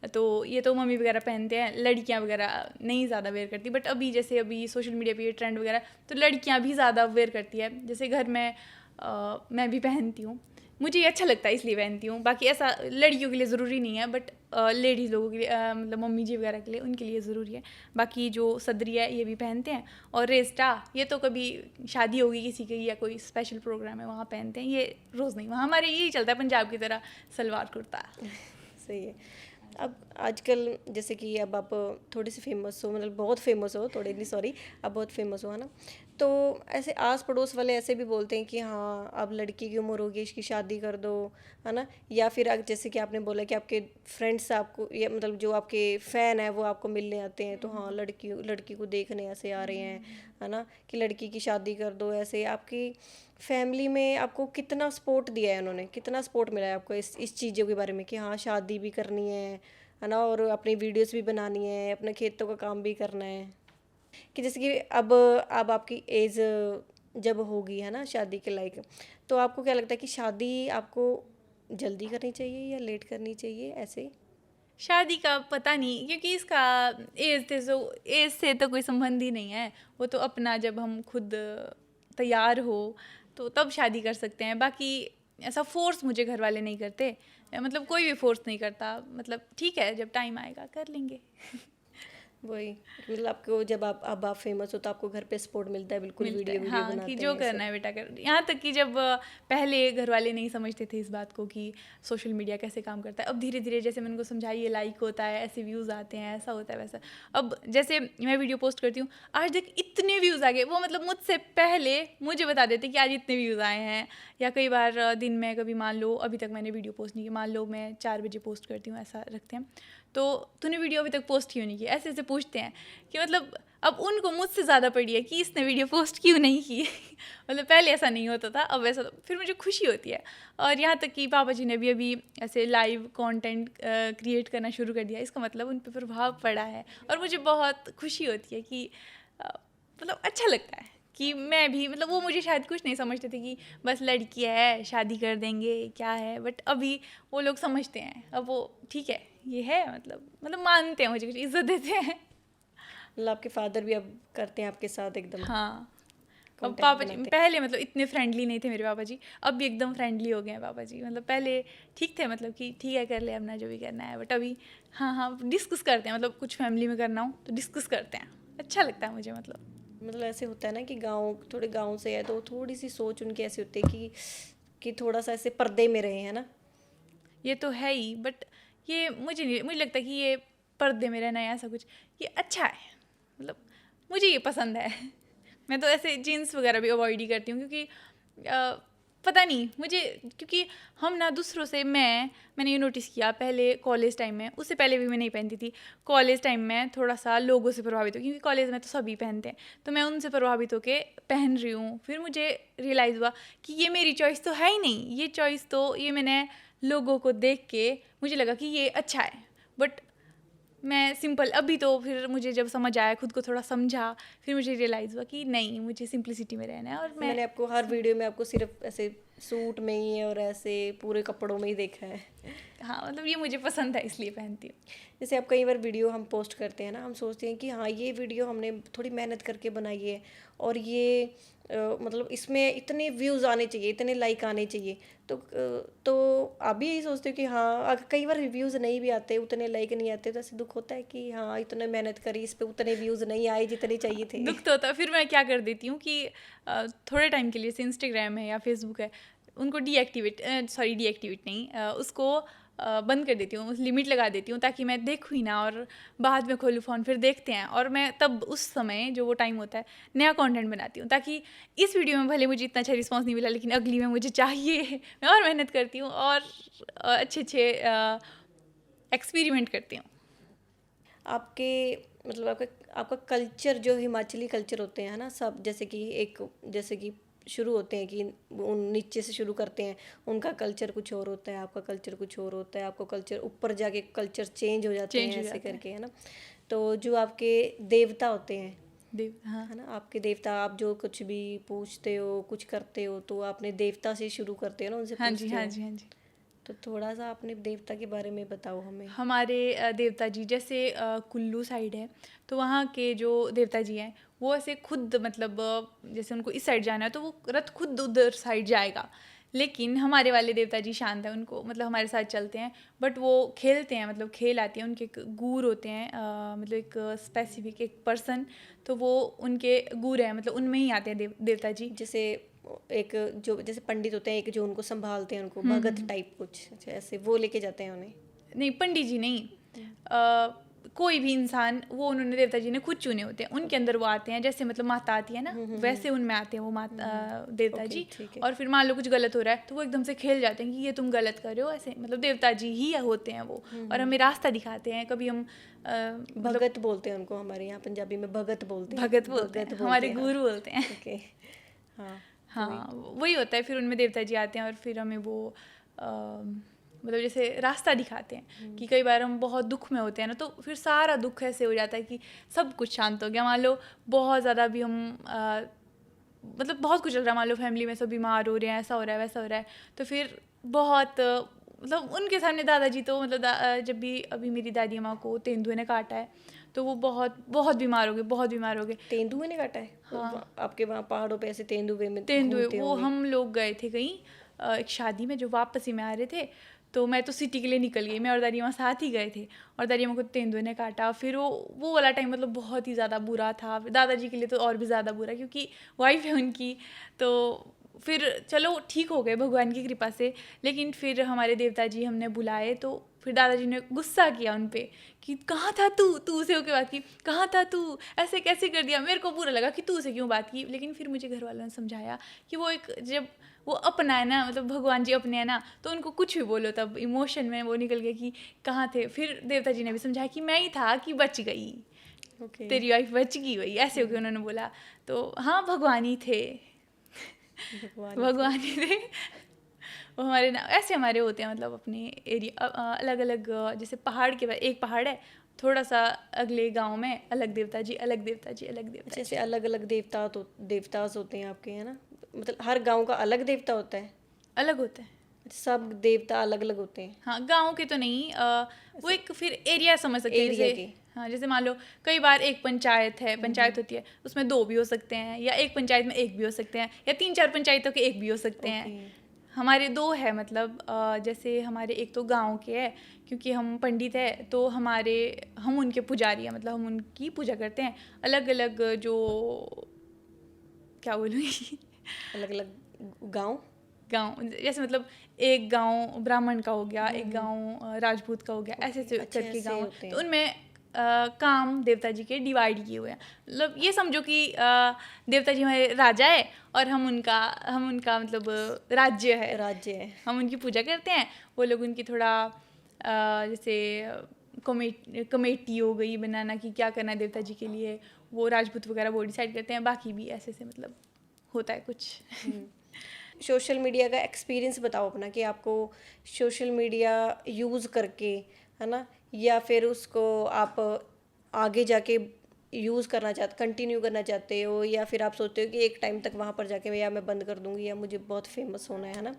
तो ये तो मम्मी वगैरह पहनते हैं, लड़कियां वगैरह नहीं ज़्यादा वेयर करती। बट अभी जैसे अभी सोशल मीडिया पे ये ट्रेंड वगैरह, तो लड़कियां भी ज़्यादा वेयर करती है। जैसे घर में मैं भी पहनती हूँ, मुझे ये अच्छा लगता है इसलिए पहनती हूँ। बाकी ऐसा लड़कियों के लिए ज़रूरी नहीं है, बट लेडीज़ लोगों के लिए मतलब मम्मी जी वगैरह के लिए, उनके लिए ज़रूरी है। बाकी जो सदरी है ये भी पहनते हैं, और रेस्टा ये तो कभी शादी होगी किसी की या कोई स्पेशल प्रोग्राम है वहाँ पहनते हैं, ये रोज़ नहीं। वहाँ हमारे यही चलता है पंजाब की तरह, सलवार कुर्ता। सही है। अब आजकल जैसे कि अब आप थोड़े से फेमस हो, मतलब बहुत फेमस हो, थोड़े नहीं, सॉरी, अब बहुत फेमस हो, है ना? तो ऐसे आस पड़ोस वाले ऐसे भी बोलते हैं कि हाँ, अब लड़की की उम्र होगी, इसकी शादी कर दो, है ना? या फिर जैसे कि आपने बोला कि आपके फ्रेंड्स आपको, या मतलब जो आपके फ़ैन है वो आपको मिलने आते हैं, तो हाँ, लड़की लड़की को देखने ऐसे आ रहे हैं, है ना, कि लड़की की शादी कर दो। ऐसे आपकी फैमिली में आपको कितना सपोर्ट दिया है उन्होंने, कितना सपोर्ट मिला है आपको इस चीज़ों के बारे में, कि हाँ, शादी भी करनी है ना, और अपनी वीडियोस भी बनानी है, अपने खेतों का काम भी करना है? कि जैसे कि अब आपकी एज जब होगी, है ना, शादी के लायक, तो आपको क्या लगता है कि शादी आपको जल्दी करनी चाहिए या लेट करनी चाहिए ऐसे? शादी का पता नहीं, क्योंकि इसका एज से तो कोई संबंध ही नहीं है। वो तो अपना जब हम खुद तैयार हो तो तब शादी कर सकते हैं। बाकी ऐसा फोर्स मुझे घर वाले नहीं करते, मतलब कोई भी फोर्स नहीं करता। मतलब ठीक है, जब टाइम आएगा कर लेंगे। वही मतलब आपको जब आप अब आप फेमस हो तो आपको घर पे सपोर्ट मिलता है, बिल्कुल मिलता वीडियो है, वीडियो हाँ, कि बनाते जो हैं करना सब। है बेटा कर। यहाँ तक कि जब पहले घर वाले नहीं समझते थे इस बात को कि सोशल मीडिया कैसे काम करता है, अब धीरे धीरे जैसे मैंने उनको समझाई ये लाइक होता है, ऐसे व्यूज़ आते हैं, ऐसा होता है वैसा। अब जैसे मैं वीडियो पोस्ट करती हूँ, आज देख इतने व्यूज़ आ गए, वो मतलब मुझसे पहले मुझे बता देते कि आज इतने व्यूज़ आए हैं। या कई बार दिन में कभी मान लो अभी तक मैंने वीडियो पोस्ट नहीं की, मान लो मैं 4 बजे पोस्ट करती हूँ, ऐसा रखते हैं, तो तूने वीडियो अभी तक पोस्ट क्यों नहीं की, ऐसे ऐसे पूछते हैं कि मतलब अब उनको मुझसे ज़्यादा पड़ी है कि इसने वीडियो पोस्ट क्यों नहीं की। मतलब पहले ऐसा नहीं होता था, अब ऐसा, फिर मुझे खुशी होती है। और यहाँ तक कि पापा जी ने भी अभी ऐसे लाइव कंटेंट क्रिएट करना शुरू कर दिया, इसका मतलब उन पर प्रभाव पड़ा है और मुझे बहुत खुशी होती है कि मतलब अच्छा लगता है कि मैं भी, मतलब वो मुझे शायद कुछ नहीं समझते थे कि बस लड़की है शादी कर देंगे क्या है, बट अभी वो लोग समझते हैं, अब वो ठीक है ये है, मतलब मानते हैं, मुझे कुछ इज्जत देते हैं। मतलब आपके फादर भी अब करते हैं आपके साथ एकदम हाँ, अब कंटेंट पापा जी बनाते पहले मतलब इतने फ्रेंडली नहीं थे मेरे पापा जी, अब भी एकदम फ्रेंडली हो गए हैं पापा जी। मतलब पहले ठीक थे, मतलब कि ठीक है कर ले अपना जो भी करना है, बट अभी हाँ हाँ डिस्कस करते हैं, मतलब कुछ फैमिली में करना हो तो डिस्कस करते हैं, अच्छा लगता है मुझे। मतलब ऐसे होता है ना कि गांव, थोड़े गांव से है तो थोड़ी सी सोच उनकी ऐसी होती है कि थोड़ा सा ऐसे पर्दे में रहे, है ना। ये तो है ही, बट ये मुझे लगता है कि ये पर्दे में रहना या ऐसा कुछ, ये अच्छा है, मतलब मुझे ये पसंद है। मैं तो ऐसे जीन्स वगैरह भी अवॉइड ही करती हूँ क्योंकि पता नहीं मुझे, क्योंकि हम ना दूसरों से, मैंने ये नोटिस किया पहले कॉलेज टाइम में, उससे पहले भी मैं नहीं पहनती थी, कॉलेज टाइम में थोड़ा सा लोगों से प्रभावित हो, क्योंकि कॉलेज में तो सभी पहनते हैं, तो मैं उनसे प्रभावित होकर पहन रही हूँ। फिर मुझे रियलाइज़ हुआ कि ये मेरी चॉइस तो है ही नहीं, ये चॉइस तो ये मैंने लोगों को देख के मुझे लगा कि ये अच्छा है, बट मैं सिंपल, अभी तो फिर मुझे जब समझ आया, खुद को थोड़ा समझा, फिर मुझे रियलाइज़ हुआ कि नहीं मुझे सिंप्लिसिटी में रहना है। और मैं मैंने आपको हर वीडियो में आपको सिर्फ ऐसे सूट में ही और ऐसे पूरे कपड़ों में ही देखा है। हाँ, मतलब ये मुझे पसंद है इसलिए पहनती हूँ। जैसे आप कई बार वीडियो हम पोस्ट करते हैं ना, हम सोचते हैं कि हाँ ये वीडियो हमने थोड़ी मेहनत करके बनाई है और ये मतलब इसमें इतने व्यूज़ आने चाहिए, इतने लाइक आने चाहिए, तो आप भी यही सोचते हो कि हाँ कई बार व्यूज़ नहीं भी आते, उतने लाइक नहीं आते, तो ऐसे दुख होता है कि हाँ इतने मेहनत करी, इस पे उतने व्यूज़ नहीं आए जितने चाहिए थे। दुख तो होता है, फिर मैं क्या कर देती हूँ कि थोड़े टाइम के लिए से इंस्टाग्राम है या फेसबुक है, उनको डीएक्टिवेट नहीं, उसको बंद कर देती हूँ, लिमिट लगा देती हूँ ताकि मैं देखूँ ही ना, और बाद में खोलूँ फ़ोन फिर देखते हैं, और मैं तब उस समय जो वो टाइम होता है नया कंटेंट बनाती हूँ, ताकि इस वीडियो में भले मुझे इतना अच्छा रिस्पॉन्स नहीं मिला लेकिन अगली में मुझे चाहिए। मैं और मेहनत करती हूँ और अच्छे अच्छे एक्सपेरिमेंट करती हूँ। आपके मतलब आपका आपका कल्चर जो हिमाचली कल्चर होते हैं ना सब, जैसे कि शुरू होते हैं कि उन नीचे से शुरू करते हैं, उनका कल्चर कुछ और होता है, आपका कल्चर कुछ और होता है, आपका कल्चर ऊपर जाके कल्चर चेंज हो जाते चेंज हैं हो ऐसे जाता है। करके, है ना। तो जो आपके देवता होते हैं, देव, हाँ है ना, आपके देवता, आप जो कुछ भी पूछते हो कुछ करते हो तो आपने देवता से शुरू करते हो ना, उनसे हाँ जी, पूछते हाँ हो। जी, हाँ जी। तो थोड़ा सा अपने देवता के बारे में बताओ हमें। हमारे देवता जी जैसे कुल्लू साइड है, तो वहाँ के जो देवता जी हैं वो ऐसे खुद, मतलब जैसे उनको इस साइड जाना है तो वो रथ खुद उधर साइड जाएगा, लेकिन हमारे वाले देवता जी शांत हैं, उनको मतलब हमारे साथ चलते हैं, बट वो खेलते हैं, मतलब खेल आती है, उनके एक गूर होते हैं, मतलब एक स्पेसिफिक एक पर्सन, तो वो उनके गूर हैं, मतलब उनमें ही आते हैं देवता जी। जैसे एक जो जैसे पंडित होते हैं, एक जो उनको संभालते हैं, उनको भगत टाइप कुछ, अच्छा ऐसे वो लेके जाते हैं उन्हें। नहीं, पंडित जी नहीं, कोई भी इंसान, वो उन्होंने देवता जी ने खुद चुने होते हैं, उनके अंदर वो आते हैं, जैसे मतलब माता आती है ना, वैसे उनमें आते हैं वो माता देवता ओके जी। ठीक है। और फिर मान लो कुछ गलत हो रहा है तो वो एकदम से खेल जाते हैं कि ये तुम गलत कर रहे हो, ऐसे मतलब देवता जी ही होते हैं वो, और हमें रास्ता दिखाते हैं। कभी हम मतलब भगत बोलते हैं उनको, हमारे यहाँ पंजाबी में भगत बोलते हैं, भगत बोलते भगत हैं, बोलते हमारे हैं, हाँ। गुरु बोलते हैं। ओके। हाँ। वही। हाँ, वही होता है, फिर उनमें देवता जी आते हैं और फिर हमें वो मतलब जैसे रास्ता दिखाते हैं कि कई बार हम बहुत दुख में होते हैं ना, तो फिर सारा दुख ऐसे हो जाता है कि सब कुछ शांत हो गया। मान लो बहुत ज़्यादा भी हम मतलब बहुत कुछ चल रहा है, मान लो फैमिली में सब बीमार हो रहे हैं, ऐसा हो रहा है वैसा हो रहा है, तो फिर बहुत मतलब उनके सामने दादाजी तो मतलब जब भी अभी मेरी दादी माँ को तेंदुए ने काटा है तो वो बहुत बहुत बीमार हो गए, बहुत बीमार हो गए। तेंदुए ने काटा है? हाँ, आपके वहाँ पहाड़ों पे ऐसे तेंदुए में तेंदुए, घूमते वो होंगे। हम लोग गए थे कहीं एक शादी में, जो वापस ही में आ रहे थे, तो मैं तो सिटी के लिए निकल गई, मैं और दादी माँ साथ ही गए थे, और दादी माँ को तेंदुए ने काटा। फिर वो वाला टाइम मतलब बहुत ही ज़्यादा बुरा था, दादाजी के लिए तो और भी ज़्यादा बुरा, क्योंकि वाइफ है उनकी। तो फिर चलो ठीक हो गए भगवान की कृपा से। लेकिन फिर हमारे देवता जी हमने बुलाए, तो फिर दादाजी ने गुस्सा किया उन पे कि कहाँ था तू उसे होके बात की, कहाँ था तू, ऐसे कैसे कर दिया। मेरे को बुरा लगा कि तू उसे क्यों बात की, लेकिन फिर मुझे घर वालों ने समझाया कि वो एक, जब वो अपना है ना, मतलब भगवान जी अपने हैं ना, तो उनको कुछ भी बोलो तब इमोशन में वो निकल गया कि कहाँ थे। फिर देवता जी ने भी समझाया कि मैं ही था कि बच गई, ओके। तेरी वाइफ बच गई, वही ऐसे होके उन्होंने बोला। तो हाँ, भगवान ही थे, भगवान ही थे। वो हमारे ना ऐसे हमारे होते हैं, मतलब अपने एरिया अलग अलग, जैसे पहाड़ के एक पहाड़ है, थोड़ा सा अगले गांव में अलग देवता जी, अलग देवता जी, अलग देवता अच्छा, जी। ऐसे अलग अलग देवतास होते हैं आपके, है ना? मतलब हर गांव का अलग देवता होता है? अलग होता है। सब देवता अलग अलग होते हैं? हाँ, गांव के तो नहीं, वो एक फिर एरिया समझ सकते हैं, एरिया जैसे के। हाँ, जैसे मान लो कई बार एक पंचायत है, पंचायत होती है, उसमें 2 भी हो सकते हैं, या एक पंचायत में 1 भी हो सकते हैं, या 3-4 पंचायतों के 1 भी हो सकते हैं। ओके। हमारे 2 है, मतलब जैसे हमारे एक तो गांव के है, क्योंकि हम पंडित है, तो हम उनके पुजारी हैं, मतलब हम उनकी पूजा करते हैं। अलग अलग जो, क्या बोलूँगी, अलग अलग गांव। गांव जैसे मतलब एक गांव ब्राह्मण का हो गया, एक गांव राजपूत का हो गया, ऐसे ऐसे अच्छा, करके ऐसे गांव होते है। तो हैं। उनमें काम देवता जी के डिवाइड किए हुए हैं। मतलब ये समझो कि देवता जी हमारे राजा है, और हम उनका मतलब राज्य है, राज्य है। हम उनकी पूजा करते हैं। वो लोग उनकी थोड़ा जैसे कमेटी हो गई बनाना कि क्या करना है देवता जी के लिए, वो राजपूत वगैरह वो डिसाइड करते हैं। बाकी भी ऐसे ऐसे मतलब होता है कुछ। सोशल मीडिया का एक्सपीरियंस बताओ अपना, कि आपको सोशल मीडिया यूज़ करके, है ना, या फिर उसको आप आगे जाके यूज़ करना चाहते, कंटिन्यू करना चाहते हो, या फिर आप सोचते हो कि एक टाइम तक वहाँ पर जाके या मैं बंद कर दूँगी, या मुझे बहुत फेमस होना है ना?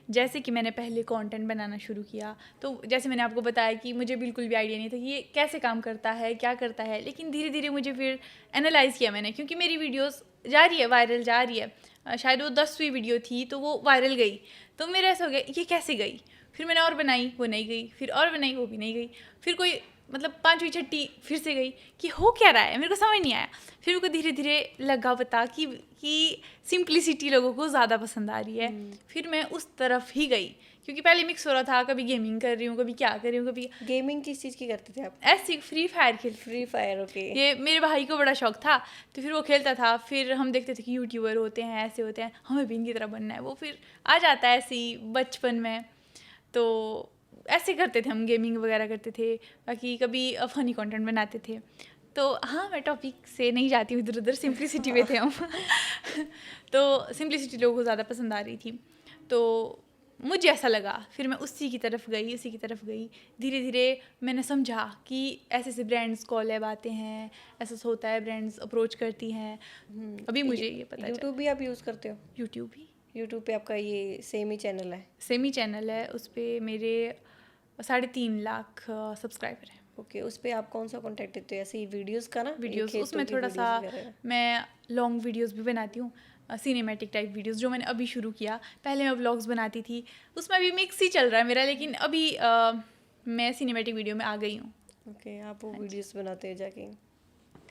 जैसे कि मैंने पहले कंटेंट बनाना शुरू किया, तो जैसे मैंने आपको बताया कि मुझे बिल्कुल भी आइडिया नहीं था कि ये कैसे काम करता है, क्या करता है। लेकिन धीरे धीरे मुझे फिर एनालाइज़ किया मैंने, क्योंकि मेरी वीडियोस जा रही है, वायरल जा रही है। शायद वो 10वीं वीडियो थी, तो वो वायरल गई। तो मेरा ऐसा हो गया, ये कैसे गई। फिर मैंने और बनाई, वो नहीं गई। फिर और बनाई, वो भी नहीं गई। फिर कोई मतलब 5वीं 6ठी फिर से गई, कि हो क्या रहा है, मेरे को समझ नहीं आया। फिर मेरे को धीरे धीरे लगा पता कि सिंप्लिसिटी लोगों को ज़्यादा पसंद आ रही है। फिर मैं उस तरफ ही गई, क्योंकि पहले मिक्स हो रहा था, कभी गेमिंग कर रही हूँ, कभी क्या कर रही हूँ, कभी गेमिंग किस चीज़ की करते थे आप? ऐसी फ्री फायर खेल। Free fire, okay. ये मेरे भाई को बड़ा शौक था, तो फिर वो खेलता था। फिर हम देखते थे कि यूट्यूबर होते हैं, ऐसे होते हैं, हमें भी इनकी तरह बनना है। वो फिर आ जाता है ऐसे ही बचपन में। तो ऐसे करते थे हम, गेमिंग वगैरह करते थे। बाकी कभी फ़नी कंटेंट बनाते थे। तो हाँ, मैं टॉपिक से नहीं जाती हूँ इधर उधर, सिंप्लिसिटी में थे हम। तो सिंप्लिसिटी लोगों को ज़्यादा पसंद आ रही थी, तो मुझे ऐसा लगा। फिर मैं उसी की तरफ गई। धीरे धीरे मैंने समझा कि ऐसे ऐसे ब्रांड्स कॉलैब आते हैं, ऐसा होता है, ब्रांड्स अप्रोच करती हैं। अभी मुझे ये पता चला। यूट्यूब भी आप यूज़ करते हो? यूट्यूब भी यूट्यूब पे आपका ये सेम ही चैनल है? सेमी चैनल है, उस पर मेरे 3.5 लाख सब्सक्राइबर हैं। ओके। उस पे आप कौन सा कंटेंट देते हो? ऐसे ही वीडियोस का ना, वीडियोस, खेतों उसमें की थोड़ा सा वीडियोस वगैरह? मैं लॉन्ग वीडियोस भी बनाती हूँ, सिनेमैटिक टाइप वीडियोस, जो मैंने अभी शुरू किया। पहले मैं व्लॉग्स बनाती थी, उसमें अभी मिक्स ही चल रहा है मेरा, लेकिन अभी मैं सिनेमैटिक वीडियो में आ गई हूँ। ओके, आप वो वीडियोस बनाते हो जाके?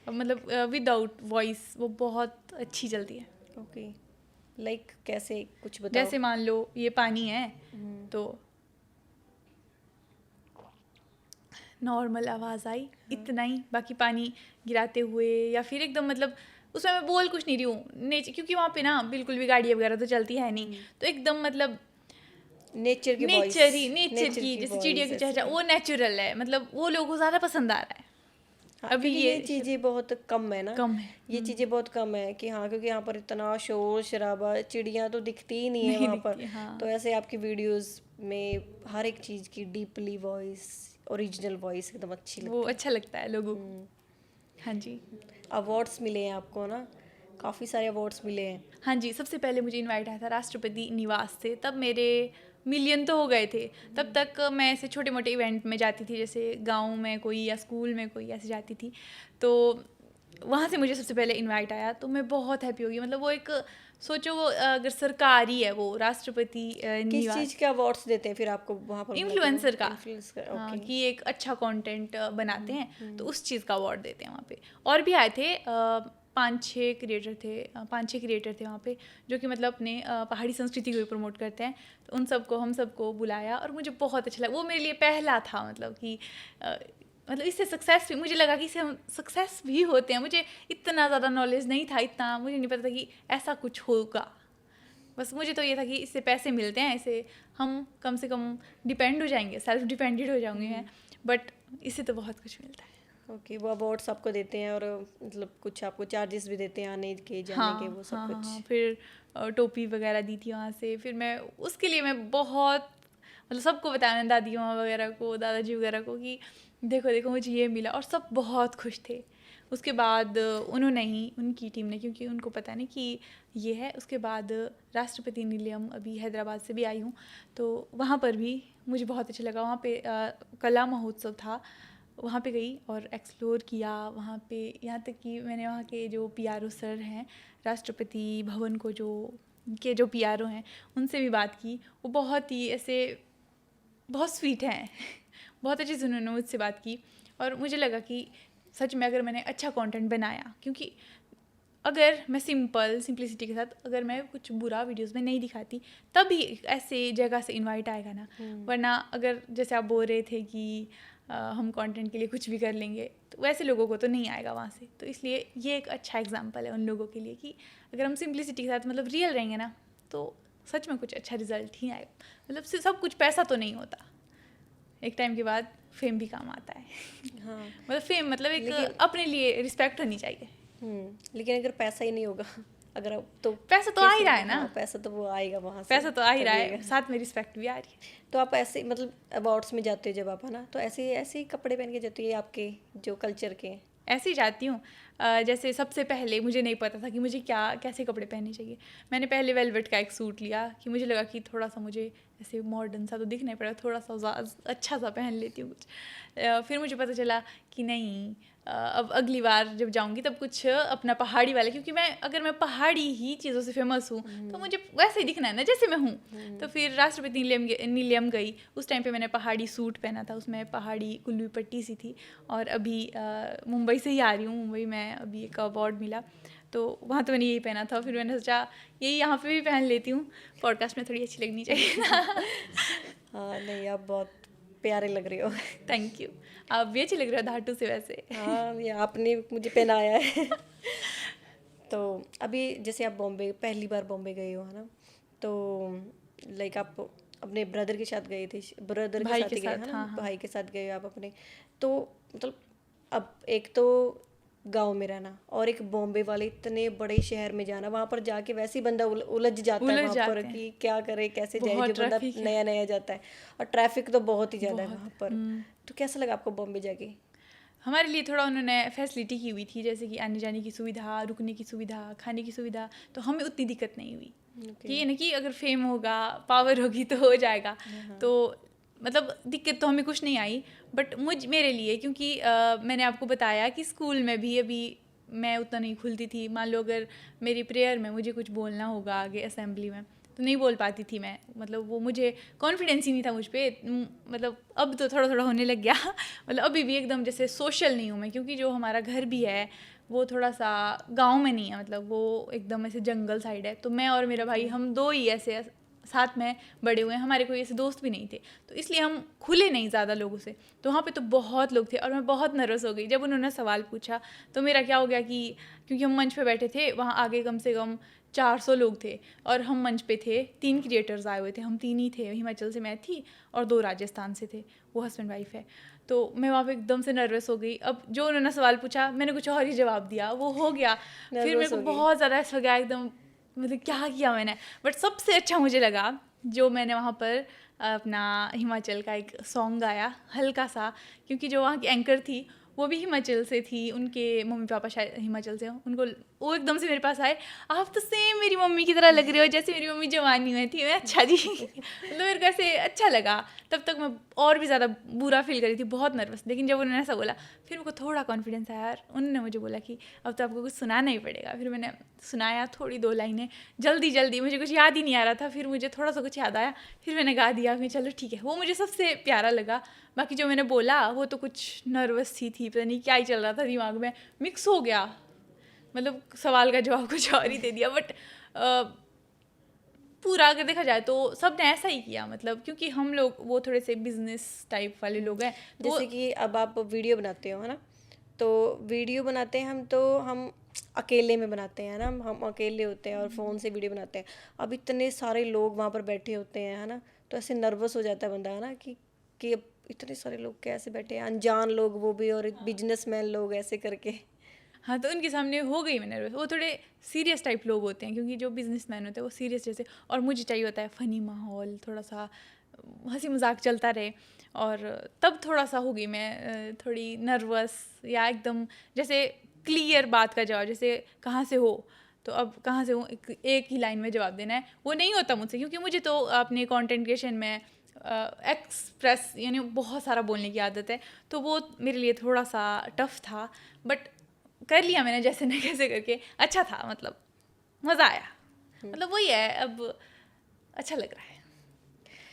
अब मतलब विदाउट वॉइस वो बहुत अच्छी चलती है। ओके, लाइक कैसे, कुछ बताओ। जैसे मान लो ये पानी है, तो नॉर्मल आवाज़ आई, इतना ही। बाकी पानी गिराते हुए, या फिर एकदम मतलब उसमें मैं बोल कुछ नहीं रही हूँ, नेचर, क्योंकि वहाँ पे ना बिल्कुल भी गाड़ी वगैरह तो चलती है नहीं। तो एकदम मतलब नेचर की वॉइस, नेचर की, जैसे चिड़िया की चहचहा, ऐसे। वो नेचुरल है, मतलब वो लोगों को ज़्यादा पसंद आ रहा है। हाँ, अभी क्योंकि ये चीज़ें बहुत कम है ना। कम है। ये चीज़ें बहुत कम है कि हाँ, क्योंकि यहाँ पर इतना शोर शराबा, चिड़ियाँ तो दिखती ही नहीं है नहीं वहाँ पर। दिखती, हाँ। तो ऐसे आपकी वीडियोस में हर एक चीज़ की डीपली वॉइस, ओरिजिनल वॉइस एकदम अच्छी लगती वो अच्छा लगता है लोगों को। हाँ जी। है। अवार्ड्स मिले हैं आपको ना, काफ़ी सारे अवार्ड्स मिले हैं। हाँ जी, सबसे पहले मुझे इनवाइट आया था राष्ट्रपति निवास से, तब मेरे मिलियन तो हो गए थे। तब तक मैं ऐसे छोटे मोटे इवेंट में जाती थी, जैसे गांव में कोई या स्कूल में कोई, ऐसे जाती थी। तो वहाँ से मुझे सबसे पहले इनवाइट आया, तो मैं बहुत हैप्पी हो गई। मतलब वो एक, सोचो वो अगर सरकारी है, वो राष्ट्रपति किस निवास, चीज़ के अवार्ड्स देते हैं फिर आपको वहाँ पर बुलाते हैं? इन्फ्लुएंसर का, इन्फ्लुएंसर, हाँ, ओके। कि एक अच्छा कंटेंट बनाते हैं, तो उस चीज़ का अवार्ड देते हैं वहाँ पे। और भी आए थे, 5-6 क्रिएटर थे, 5-6 क्रिएटर थे वहाँ पे, जो कि मतलब अपने पहाड़ी संस्कृति को भी प्रमोट करते हैं। तो उन सबको, हम सबको बुलाया, और मुझे बहुत अच्छा लगा। वो मेरे लिए पहला था, मतलब कि मतलब इससे सक्सेस भी, मुझे लगा कि इससे हम सक्सेस भी होते हैं। मुझे इतना ज़्यादा नॉलेज नहीं था, इतना मुझे नहीं पता था कि ऐसा कुछ होगा। बस मुझे तो ये था कि इससे पैसे मिलते हैं, इससे हम कम से कम डिपेंड हो जाएंगे, सेल्फ डिपेंडेंट हो जाएंगे हैं, बट इससे तो बहुत कुछ मिलता है। ओके, वो अवार्ड्स आपको देते हैं और मतलब कुछ आपको चार्जेस भी देते हैं आने के, जाने के, हाँ वो सब हाँ कुछ? हाँ, फिर टोपी वगैरह दी थी वहाँ से। फिर मैं उसके लिए मैं बहुत, मतलब सबको बताया, मैंने दादी माँ वगैरह को, दादाजी वगैरह को, कि देखो देखो मुझे ये मिला, और सब बहुत खुश थे। उसके बाद उन्होंने ही, उनकी टीम ने, क्योंकि उनको पता नहीं कि ये है। उसके बाद राष्ट्रपति निलयम, अभी हैदराबाद से भी आई हूँ, तो वहाँ पर भी मुझे बहुत अच्छा लगा। वहाँ पे कला महोत्सव था, वहाँ पे गई और एक्सप्लोर किया वहाँ पे। यहाँ तक कि मैंने वहाँ के जो पीआरओ सर हैं, राष्ट्रपति भवन को जो पीआरओ हैं, उनसे भी बात की। वो बहुत ही ऐसे बहुत स्वीट हैं बहुत अच्छे से उन्होंने मुझसे बात की, और मुझे लगा कि सच में अगर मैंने अच्छा कंटेंट बनाया, क्योंकि अगर मैं सिंप्लिसिटी के साथ अगर मैं कुछ बुरा वीडियोस में नहीं दिखाती, तभी ऐसे जगह से इनवाइट आएगा ना। वरना अगर जैसे आप बोल रहे थे कि हम कंटेंट के लिए कुछ भी कर लेंगे, तो वैसे लोगों को तो नहीं आएगा वहाँ से। तो इसलिए ये एक अच्छा एग्जाम्पल है उन लोगों के लिए कि अगर हम सिंप्लिसिटी के साथ मतलब रियल रहेंगे ना, तो सच में कुछ अच्छा रिजल्ट ही आएगा। मतलब सब कुछ पैसा तो नहीं होता, एक टाइम के बाद फेम भी काम आता है। हाँ, मतलब फेम मतलब एक अपने लिए रिस्पेक्ट होनी चाहिए। लेकिन अगर पैसा ही नहीं होगा, अगर तो पैसा तो आ ही रहा है ना। हाँ, पैसा तो वो आएगा वहाँ से, पैसा तो आ ही रहा है, तभी साथ में रिस्पेक्ट भी आ रही है। तो आप ऐसे मतलब अवार्ड्स में जाते हो जब आप, है ना, तो ऐसे ऐसे ही कपड़े पहन के जाते हो, ये आपके जो कल्चर के? ऐसे ही जाती हूँ। जैसे सबसे पहले मुझे नहीं पता था कि मुझे कैसे कपड़े पहनने चाहिए। मैंने पहले वेलवेट का एक सूट लिया, कि मुझे लगा कि थोड़ा सा मुझे ऐसे मॉडर्न सा तो दिख नहीं पड़ा, थोड़ा सा अच्छा सा पहन लेती हूँ कुछ। फिर मुझे पता चला कि नहीं, अब अगली बार जब जाऊँगी तब कुछ अपना पहाड़ी वाला, क्योंकि अगर मैं पहाड़ी ही चीज़ों से फेमस हूँ, तो मुझे वैसे ही दिखना है ना जैसे मैं हूँ। तो फिर राष्ट्रपति निलयम गई, उस टाइम पे मैंने पहाड़ी सूट पहना था, उसमें पहाड़ी कुल्लू पट्टी सी थी। और अभी मुंबई से ही आ रही हूँ, मुंबई में अभी एक अवार्ड मिला, तो वहाँ तो मैंने यही पहना था। फिर मैंने सोचा यही यहाँ पे भी पहन लेती हूँ, पॉडकास्ट में थोड़ी अच्छी लगनी चाहिए ना। हाँ, नहीं, आप बहुत प्यारे लग रहे हो। थैंक यू, आप भी अच्छी लग रहे हो धाटू से वैसे। हाँ, ये आपने मुझे पहनाया है। तो अभी जैसे आप बॉम्बे पहली बार बॉम्बे गए हो, है ना, तो लाइक आप अपने ब्रदर के साथ गए थे, ब्रदर के भाई साथ के ही गए, है साथ, ना, हाँ हाँ। भाई के साथ गए आप अपने। तो मतलब अब एक तो गांव में रहना और एक बॉम्बे वाले इतने बड़े शहर में जाना, वहाँ पर जाके वैसे ही बंदा उलझ जाता है उलझ वहाँ पर जाते हैं, कि क्या करे, कैसे जाए, बहुत जो बंदा ट्रैफिक है, नया नया जाता है। और ट्रैफिक तो बहुत ही ज़्यादा है बहुत। वहाँ पर। तो कैसा लगा आपको बॉम्बे जाके? हमारे लिए थोड़ा उन्होंने फैसिलिटी की हुई थी, जैसे कि आने जाने की सुविधा, रुकने की सुविधा, खाने की सुविधा, तो हमें उतनी दिक्कत नहीं हुई। कि ये ना कि अगर फेम होगा, पावर होगी तो हो जाएगा, तो मतलब दिक्कत तो हमें कुछ नहीं आई। बट मेरे लिए, क्योंकि मैंने आपको बताया कि स्कूल में भी अभी मैं उतना नहीं खुलती थी। मान लो अगर मेरी प्रेयर में मुझे कुछ बोलना होगा आगे असेंबली में, तो नहीं बोल पाती थी मैं, मतलब वो मुझे कॉन्फिडेंस ही नहीं था मुझ पर। मतलब अब तो थोड़ा थोड़ा होने लग गया। मतलब अभी भी एकदम जैसे सोशल नहीं हूँ मैं, क्योंकि जो हमारा घर भी है वो थोड़ा सा गांव में नहीं है, मतलब वो एकदम ऐसे जंगल साइड है। तो मैं और मेरा भाई, हम दो ही ऐसे साथ में बड़े हुए हैं, हमारे कोई ऐसे दोस्त भी नहीं थे, तो इसलिए हम खुले नहीं ज़्यादा लोगों से। तो वहाँ पे तो बहुत लोग थे, और मैं बहुत नर्वस हो गई जब उन्होंने सवाल पूछा। तो मेरा क्या हो गया कि क्योंकि हम मंच पे बैठे थे, वहाँ आगे कम से कम 400 लोग थे, और हम मंच पे थे, 3 क्रिएटर्स आए हुए थे, हम 3 ही थे। हिमाचल से मैं थी और 2 राजस्थान से थे, वो हस्बैंड वाइफ है। तो मैं वहाँ पे एकदम से नर्वस हो गई। अब जो उन्होंने सवाल पूछा, मैंने कुछ और ही जवाब दिया, वो हो गया। फिर मेरे नर्वस को हो गई? बहुत ज़्यादा ऐसा हो गया एकदम, मतलब क्या किया मैंने। बट सबसे अच्छा मुझे लगा जो मैंने वहाँ पर अपना हिमाचल का एक सॉन्ग गाया हल्का सा, क्योंकि जो वहाँ की एंकर थी वो भी हिमाचल से थी, उनके मम्मी पापा शायद हिमाचल से, उनको वो एकदम से मेरे पास आए, आप तो सेम मेरी मम्मी की तरह लग रहे हो जैसे मेरी मम्मी जवानी में थी। मैं अच्छा जी मतलब मेरे को ऐसे अच्छा लगा। तब तक मैं और भी ज़्यादा बुरा फील कर रही थी, बहुत नर्वस। लेकिन जब उन्होंने ऐसा बोला फिर मेरे को थोड़ा कॉन्फिडेंस आया यार। उन्होंने मुझे बोला कि अब तो आपको कुछ सुनाना ही पड़ेगा। फिर मैंने सुनाया थोड़ी 2 लाइनें, जल्दी मुझे कुछ याद ही नहीं आ रहा था, फिर मुझे थोड़ा सा कुछ याद आया, फिर मैंने गा दिया कि चलो ठीक है। वो मुझे सबसे प्यारा लगा। बाकी जो मैंने बोला वो तो कुछ नर्वस थी पता नहीं क्या ही चल रहा था दिमाग में, मिक्स हो गया, मतलब सवाल का जवाब कुछ और ही दे दिया। बट पूरा अगर देखा जाए तो सब ने ऐसा ही किया, मतलब क्योंकि हम लोग वो थोड़े से बिजनेस टाइप वाले लोग हैं। जैसे कि अब आप वीडियो बनाते हो है ना, तो वीडियो बनाते हैं हम, तो हम अकेले में बनाते हैं ना, हम अकेले होते हैं और फ़ोन से वीडियो बनाते हैं। अब इतने सारे लोग वहाँ पर बैठे होते हैं है ना, तो ऐसे नर्वस हो जाता है बंदा है ना कि अब इतने सारे लोग कैसे बैठे हैं, अनजान लोग वो भी, और बिजनेसमैन लोग ऐसे करके। हाँ, तो उनके सामने हो गई मैं नर्वस। वो थोड़े सीरियस टाइप लोग होते हैं, क्योंकि जो बिजनेसमैन होते हैं वो सीरियस जैसे, और मुझे चाहिए होता है फ़नी माहौल, थोड़ा सा हंसी मजाक चलता रहे। और तब थोड़ा सा हो गई मैं थोड़ी नर्वस, या एकदम जैसे क्लियर बात का जवाब, जैसे कहाँ से हो, तो अब कहाँ से हूँ एक ही लाइन में जवाब देना है, वो नहीं होता मुझसे। क्योंकि मुझे तो अपने कंटेंट क्रिएशन में एक्सप्रेस यानी बहुत सारा बोलने की आदत है, तो वो मेरे लिए थोड़ा सा टफ था। बट कर लिया मैंने जैसे न कैसे करके, अच्छा था, मतलब मज़ा आया। मतलब वही है, अब अच्छा लग रहा है।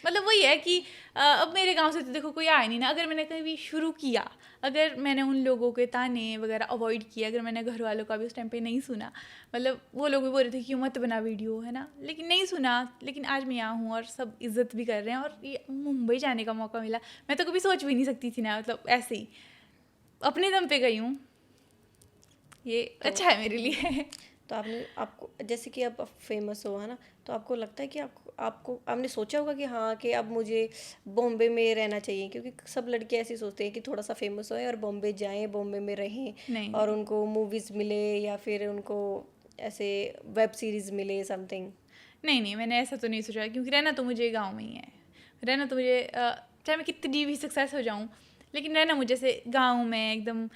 मतलब वही है कि अब मेरे गांव से तो देखो कोई आया नहीं ना। अगर मैंने कभी शुरू किया, अगर मैंने उन लोगों के ताने वगैरह अवॉइड किया, अगर मैंने घर वालों का भी उस टाइम पे नहीं सुना, मतलब वो लोग भी बोल रहे थे कि मत बना वीडियो है ना, लेकिन नहीं सुना। लेकिन आज मैं यहाँ हूँ और सब इज्जत भी कर रहे हैं, और ये मुंबई जाने का मौका मिला। मैं तो कभी सोच भी नहीं सकती थी ना, मतलब ऐसे ही अपने दम पे गई हूँ। ये तो अच्छा है मेरे लिए। तो आपको जैसे कि आप फेमस हो है ना, तो आपको लगता है कि आपको आपने सोचा होगा कि हाँ, कि अब मुझे बॉम्बे में रहना चाहिए, क्योंकि सब लड़के ऐसे सोचते हैं कि थोड़ा सा फेमस होए और बॉम्बे जाएं, बॉम्बे में रहें, नहीं और नहीं उनको मूवीज़ मिले या फिर उनको ऐसे वेब सीरीज़ मिले समथिंग। नहीं नहीं, मैंने ऐसा तो नहीं सोचा, क्योंकि रहना तो मुझे गांव में ही है। रहना तो मुझे चाहे मैं कितनी भी सक्सेस हो जाऊं, लेकिन रहना मुझे से गांव में एकदम,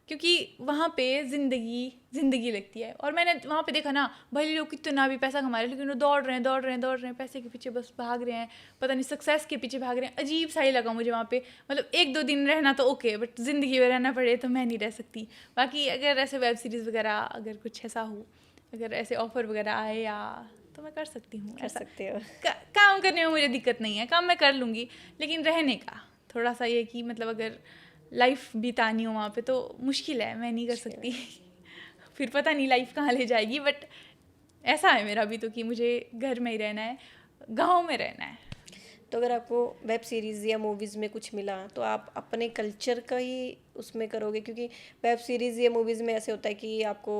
क्योंकि वहाँ पे ज़िंदगी लगती है। और मैंने वहाँ पे देखा ना, भले लोग कितना भी पैसा कमा रहे हैं, लेकिन वो दौड़ रहे हैं पैसे के पीछे, बस भाग रहे हैं, पता नहीं सक्सेस के पीछे भाग रहे हैं। अजीब सा ही लगा मुझे वहाँ पे। मतलब 1-2 दिन रहना तो ओके, बट ज़िंदगी में रहना पड़े तो मैं नहीं रह सकती। बाकी अगर ऐसे वेब सीरीज़ वगैरह अगर कुछ ऐसा हो, अगर ऐसे ऑफ़र वगैरह आए या, तो मैं कर सकती हूँ कर ऐसा। सकते हो। काम करने में मुझे दिक्कत नहीं है, काम मैं कर लूँगी। लेकिन रहने का थोड़ा सा ये कि मतलब अगर लाइफ बितानी हो वहाँ पे तो मुश्किल है, मैं नहीं कर सकती। फिर पता नहीं लाइफ कहाँ ले जाएगी। बट ऐसा है मेरा भी तो कि मुझे घर में ही रहना है, गाँव में रहना है। तो अगर आपको वेब सीरीज़ या मूवीज़ में कुछ मिला, तो आप अपने कल्चर का ही उसमें करोगे? क्योंकि वेब सीरीज़ या मूवीज़ में ऐसे होता है कि आपको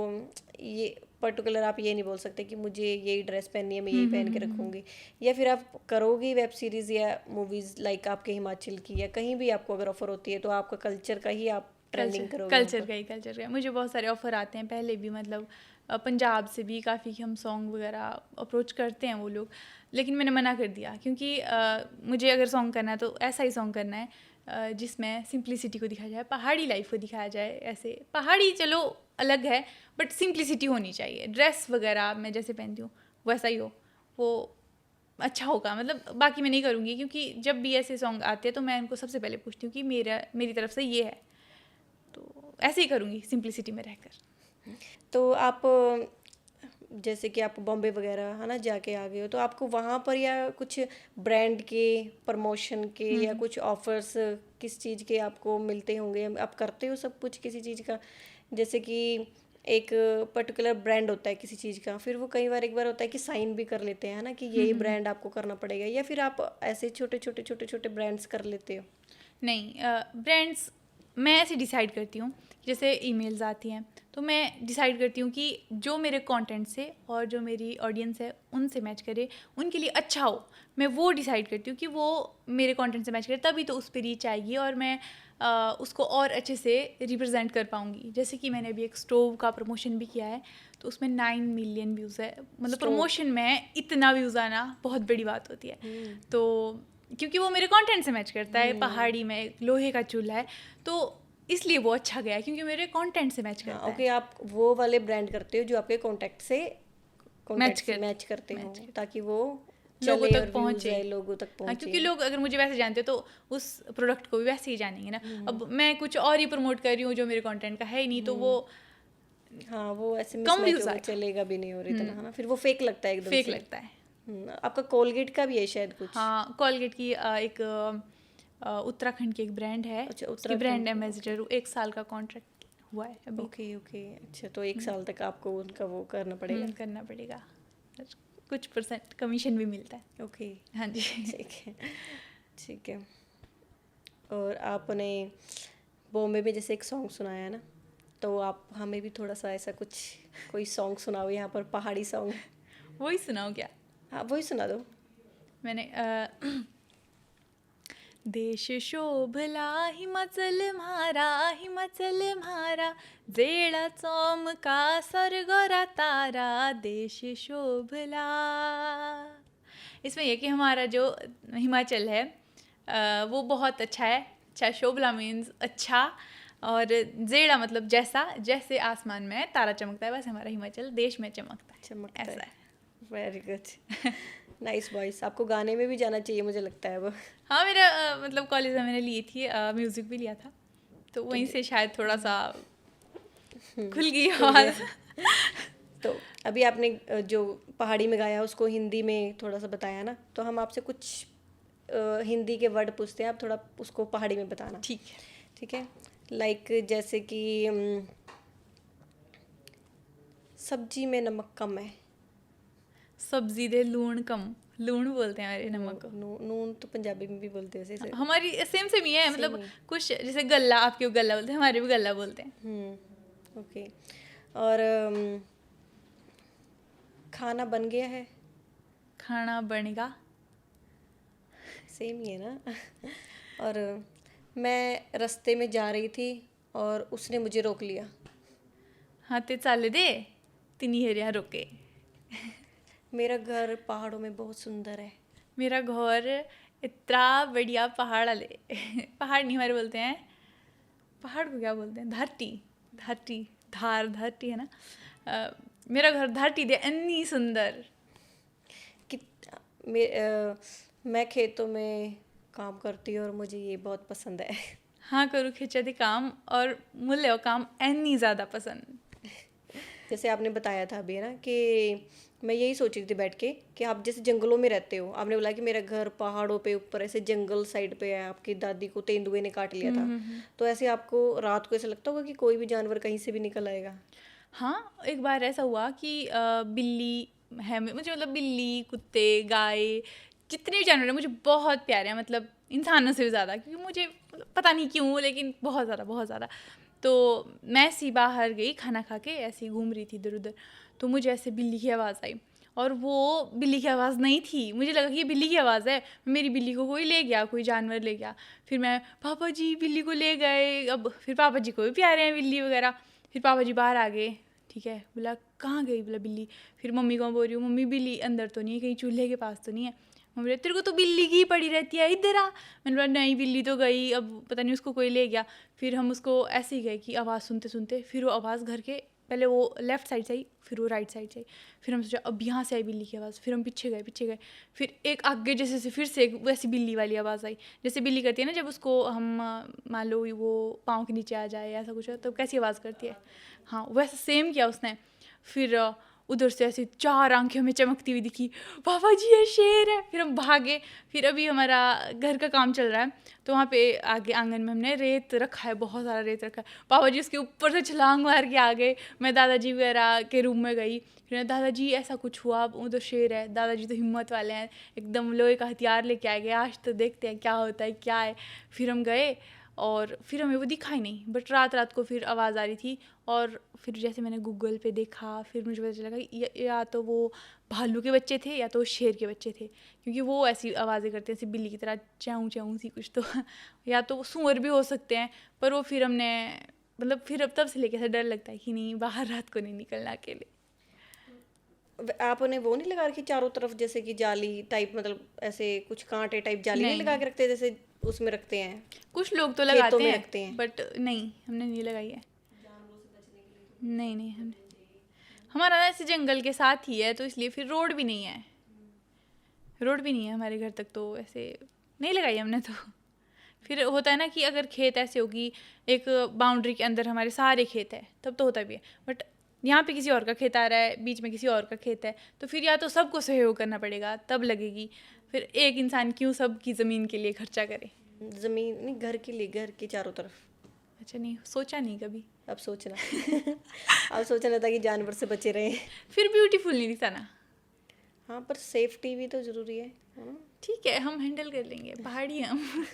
ये पर्टिकुलर आप ये नहीं बोल सकते कि मुझे यही ड्रेस पहननी है, मैं यही पहन के रखूँगी। या फिर आप करोगी वेब सीरीज़ या मूवीज़ लाइक आपके हिमाचल की, या कहीं भी आपको अगर ऑफ़र होती है, तो आपका कल्चर का ही आप ट्रेंडिंग करोगे वहाँ पर? कल्चर का ही मुझे बहुत सारे ऑफ़र आते हैं पहले भी, मतलब पंजाब से भी काफ़ी हम सॉन्ग वगैरह अप्रोच करते हैं वो लोग। लेकिन मैंने मना कर दिया, क्योंकि मुझे अगर सॉन्ग करना है तो ऐसा ही सॉन्ग करना है जिसमें सिंप्लिसिटी को दिखाया जाए, पहाड़ी लाइफ को दिखाया जाए। ऐसे पहाड़ी चलो अलग है, बट सिंप्लिसिटी होनी चाहिए। ड्रेस वगैरह मैं जैसे पहनती हूँ वैसा ही हो, वो अच्छा होगा। मतलब बाकी मैं नहीं करूँगी, क्योंकि जब भी ऐसे सॉन्ग आते हैं तो मैं उनको सबसे पहले पूछती हूँ कि मेरी तरफ से ये है, तो ऐसे ही करूँगी सिंप्लिसिटी में रहकर। तो आप जैसे कि आप बॉम्बे वगैरह है ना जाके आ गए हो, तो आपको वहाँ पर या कुछ ब्रांड के प्रमोशन के या कुछ ऑफर्स किस चीज़ के आपको मिलते होंगे? आप करते हो सब कुछ किसी चीज़ का? जैसे कि एक पर्टिकुलर ब्रांड होता है किसी चीज़ का, फिर वो कई बार एक बार होता है कि साइन भी कर लेते हैं ना कि यही ब्रांड आपको करना पड़ेगा, या फिर आप ऐसे छोटे छोटे ब्रांड्स कर लेते हो? नहीं, ब्रांड्स मैं ऐसे डिसाइड करती हूँ, जैसे ईमेल्स आती हैं तो मैं डिसाइड करती हूँ कि जो मेरे कंटेंट से और जो मेरी ऑडियंस है उनसे मैच करे, उनके लिए अच्छा हो। मैं वो डिसाइड करती हूँ कि वो मेरे कंटेंट से मैच करे, तभी तो उस पर रीच आएगी और मैं उसको और अच्छे से रिप्रेजेंट कर पाऊँगी। जैसे कि मैंने अभी एक स्टोव का प्रमोशन भी किया है, तो उसमें 9 मिलियन व्यूज़ है। मतलब स्टोव? प्रमोशन में इतना व्यूज़ आना बहुत बड़ी बात होती है। तो क्योंकि वो मेरे कंटेंट से मैच करता है, पहाड़ी में लोहे का चूल्हा है, तो इसलिए वो अच्छा गया क्योंकि मेरे कंटेंट से मैच करता ओके, आप वो वाले ब्रांड करते हो जो आपके कॉन्टैक्ट से मैच मैच करते हो, ताकि वो लोगों चले तक और व्यूज पहुंचे। आए, लोगों तक हाँ, पहुंचे। क्योंकि लोग अगर मुझे वैसे जानते तो उस प्रोडक्ट को भी वैसे ही जानेंगे ना। अब मैं कुछ और ही प्रमोट कर रही हूँ जो मेरे कंटेंट का है ही नहीं, तो वो हाँ, वो ऐसे कम मिसमैच व्यूज होगा, आएगा, चलेगा भी नहीं और इतना, है ना, फिर वो फेक लगता है एकदम फेक से। लगता है। आपका कोलगेट का भी है शायद कुछ। हाँ, कोलगेट की एक उत्तराखंड की एक ब्रांड है, अच्छा, उसकी उत्तराखंड ब्रांड की, एम्बेसडर हूँ। 1 साल का कॉन्ट्रैक्ट हुआ है अभी। ओके ओके, अच्छा, तो 1 साल तक आपको उनका वो करना पड़ेगा। करना पड़ेगा, कुछ % कमीशन भी मिलता है। ओके, हाँ जी। ठीक है, ठीक है। और आपने बॉम्बे में जैसे एक सॉन्ग सुनाया है ना, तो आप हमें भी थोड़ा सा ऐसा कुछ कोई सॉन्ग सुनाओ, यहाँ पर पहाड़ी सॉन्ग। वही सुनाओ क्या? हाँ, वही सुना दो। मैंने देश शोभला हिमाचल म्हारा जेड़ा चौमका सरगोरा तारा देश शोभला। इसमें यह कि हमारा जो हिमाचल है वो बहुत अच्छा है। अच्छा, शोभला मीन्स अच्छा, और जेड़ा मतलब जैसा, जैसे आसमान में तारा चमकता है वैसे हमारा हिमाचल देश में चमकता है, चमकता ऐसा है। Very good, nice voice. आपको गाने में भी जाना चाहिए, मुझे लगता है वो। हाँ, मेरा मतलब कॉलेज में मैंने ली थी, म्यूज़िक भी लिया था, तो वहीं से शायद थोड़ा सा खुल गई खुल गया। आवाज़। तो अभी आपने जो पहाड़ी में गाया उसको हिंदी में थोड़ा सा बताया ना, तो हम आपसे कुछ हिंदी के वर्ड पूछते हैं, आप थोड़ा उसको पहाड़ी में बताना। ठीक है। ठीक है, लाइक जैसे कि सब्जी में नमक कम है। सब्जी दे लूण कम, लूण बोलते हैं हमारे नमक को। नून तो पंजाबी में भी बोलते हैं वैसे। हमारी सेम सेम ही है, मतलब ही। कुछ जैसे गल्ला, आपके वो गल्ला बोलते हैं, हमारे भी गल्ला बोलते हैं। ओके। और खाना बन गया है। खाना बनेगा। सेम ही है ना। और मैं रास्ते में जा रही थी और उसने मुझे रोक लिया। हाँ ते चाले दे तिनी हेरिया रोके। मेरा घर पहाड़ों में बहुत सुंदर है। मेरा घर इतना बढ़िया पहाड़ आले। पहाड़ नहीं हमारे बोलते हैं, पहाड़ को क्या बोलते हैं, धरती, धरती, धार, धरती है ना। मेरा घर धरती दे अन्नी सुंदर। कि मैं खेतों में काम करती हूँ और मुझे ये बहुत पसंद है। हाँ, करूँ खिंचा दी काम और मुल्ले काम अन्नी ज़्यादा पसंद। जैसे आपने बताया था अभी, है ना, कि मैं यही सोच रही थी बैठ के कि आप जैसे जंगलों में रहते हो, आपने बोला कि मेरा घर पहाड़ों पे ऊपर ऐसे जंगल साइड पे है, आपकी दादी को तेंदुए ने काट लिया था, तो ऐसे आपको रात को ऐसा लगता होगा कि कोई भी जानवर कहीं से भी निकल आएगा? हाँ, एक बार ऐसा हुआ कि बिल्ली है, मुझे मतलब बिल्ली, कुत्ते, गाय, जितने भी जानवर हैं मुझे बहुत प्यारे हैं, मतलब इंसानों से भी ज़्यादा, क्योंकि मुझे पता नहीं क्यों लेकिन बहुत ज़्यादा, बहुत ज़्यादा। तो मैं ऐसी बाहर गई खाना खा के, ऐसे ही घूम रही थी इधर उधर, तो मुझे ऐसे बिल्ली की आवाज़ आई, और वो बिल्ली की आवाज़ नहीं थी, मुझे लगा कि ये बिल्ली की आवाज़ है, मेरी बिल्ली को कोई ले गया, कोई जानवर ले गया। फिर मैं, पापा जी बिल्ली को ले गए। अब फिर पापा जी को भी प्यारे हैं बिल्ली वगैरह। फिर पापा जी बाहर आ गए, ठीक है, बोला कहाँ गई, बोला बिल्ली। फिर मम्मी को बोल रही हूँ, मम्मी बिल्ली अंदर तो नहीं है, कहीं चूल्हे के पास तो नहीं है। मम्मी बोले तेरे को तो बिल्ली की पड़ी रहती है, इधर आ। मैंने बोला नहीं, बिल्ली तो गई, अब पता नहीं उसको कोई ले गया। फिर हम उसको ऐसे ही गए कि आवाज़ सुनते सुनते, फिर वो आवाज़ घर के, पहले वो लेफ़्ट साइड से आई, फिर वो राइट साइड से आई। फिर हम सोचा अब यहाँ से आई बिल्ली की आवाज़, फिर हम पीछे गए। फिर एक आगे जैसे से फिर से एक वैसी बिल्ली वाली आवाज़ आई, जैसे बिल्ली करती है ना जब उसको हम मान लो वो पाँव के नीचे आ जाए ऐसा कुछ, तो कैसी आवाज़ करती है, हाँ वैसे सेम किया उसने। फिर उधर से ऐसी 4 आंखें हमें चमकती हुई दिखी, पापा जी ये शेर है। फिर हम भागे। फिर अभी हमारा घर का काम चल रहा है, तो वहाँ पे आगे आंगन में हमने रेत रखा है, बहुत सारा रेत रखा है। पापा जी उसके ऊपर से छलांग मार के आ गए। मैं दादाजी वगैरह के रूम में गई, फिर दादाजी ऐसा कुछ हुआ, उधर शेर है। दादाजी तो हिम्मत वाले हैं, एकदम लोहे का हथियार लेके आ गए, आज तो देखते हैं क्या होता है क्या है। फिर हम गए और फिर हमें वो दिखा ही नहीं, बट रात को फिर आवाज़ आ रही थी। और फिर जैसे मैंने गूगल पे देखा, फिर मुझे पता चला कि या तो वो भालू के बच्चे थे या तो शेर के बच्चे थे, क्योंकि वो ऐसी आवाज़ें करते हैं ऐसी बिल्ली की तरह, च्याऊँ च्याऊँ सी कुछ। तो या तो सूअर भी हो सकते हैं। पर वो फिर हमने मतलब फिर अब तब से लेके ऐसा डर लगता है कि नहीं, बाहर रात को नहीं निकलना अकेले। आपने वो नहीं लगा रखी चारों तरफ जैसे कि जाली टाइप, मतलब ऐसे कुछ कांटे टाइप जाली नहीं लगा के रखते जैसे उसमें रखते हैं, कुछ लोग तो खेतों लगाते में हैं, रखते हैं। बट नहीं, हमने नहीं लगाई है। नहीं नहीं, हमने, हमारा ना ऐसे जंगल के साथ ही है, तो इसलिए फिर रोड भी नहीं है, रोड भी नहीं है हमारे घर तक, तो ऐसे नहीं लगाई हमने तो। फिर होता है ना कि अगर खेत ऐसे होगी, एक बाउंड्री के अंदर हमारे सारे खेत है, तब तो होता भी है, बट यहाँ पे किसी और का खेत आ रहा है, बीच में किसी और का खेत है, तो फिर या तो सबको सहयोग करना पड़ेगा तब लगेगी, फिर एक इंसान क्यों सबकी ज़मीन के लिए खर्चा करे। ज़मीन नहीं, घर के लिए, घर के चारों तरफ। अच्छा, नहीं सोचा नहीं कभी। अब सोचना अब सोचना था कि जानवर से बचे रहें। फिर ब्यूटीफुल नहीं दिखता ना। हाँ, पर सेफ्टी भी तो ज़रूरी है ना? ठीक है, हम हैंडल कर लेंगे, पहाड़ी हैं हम।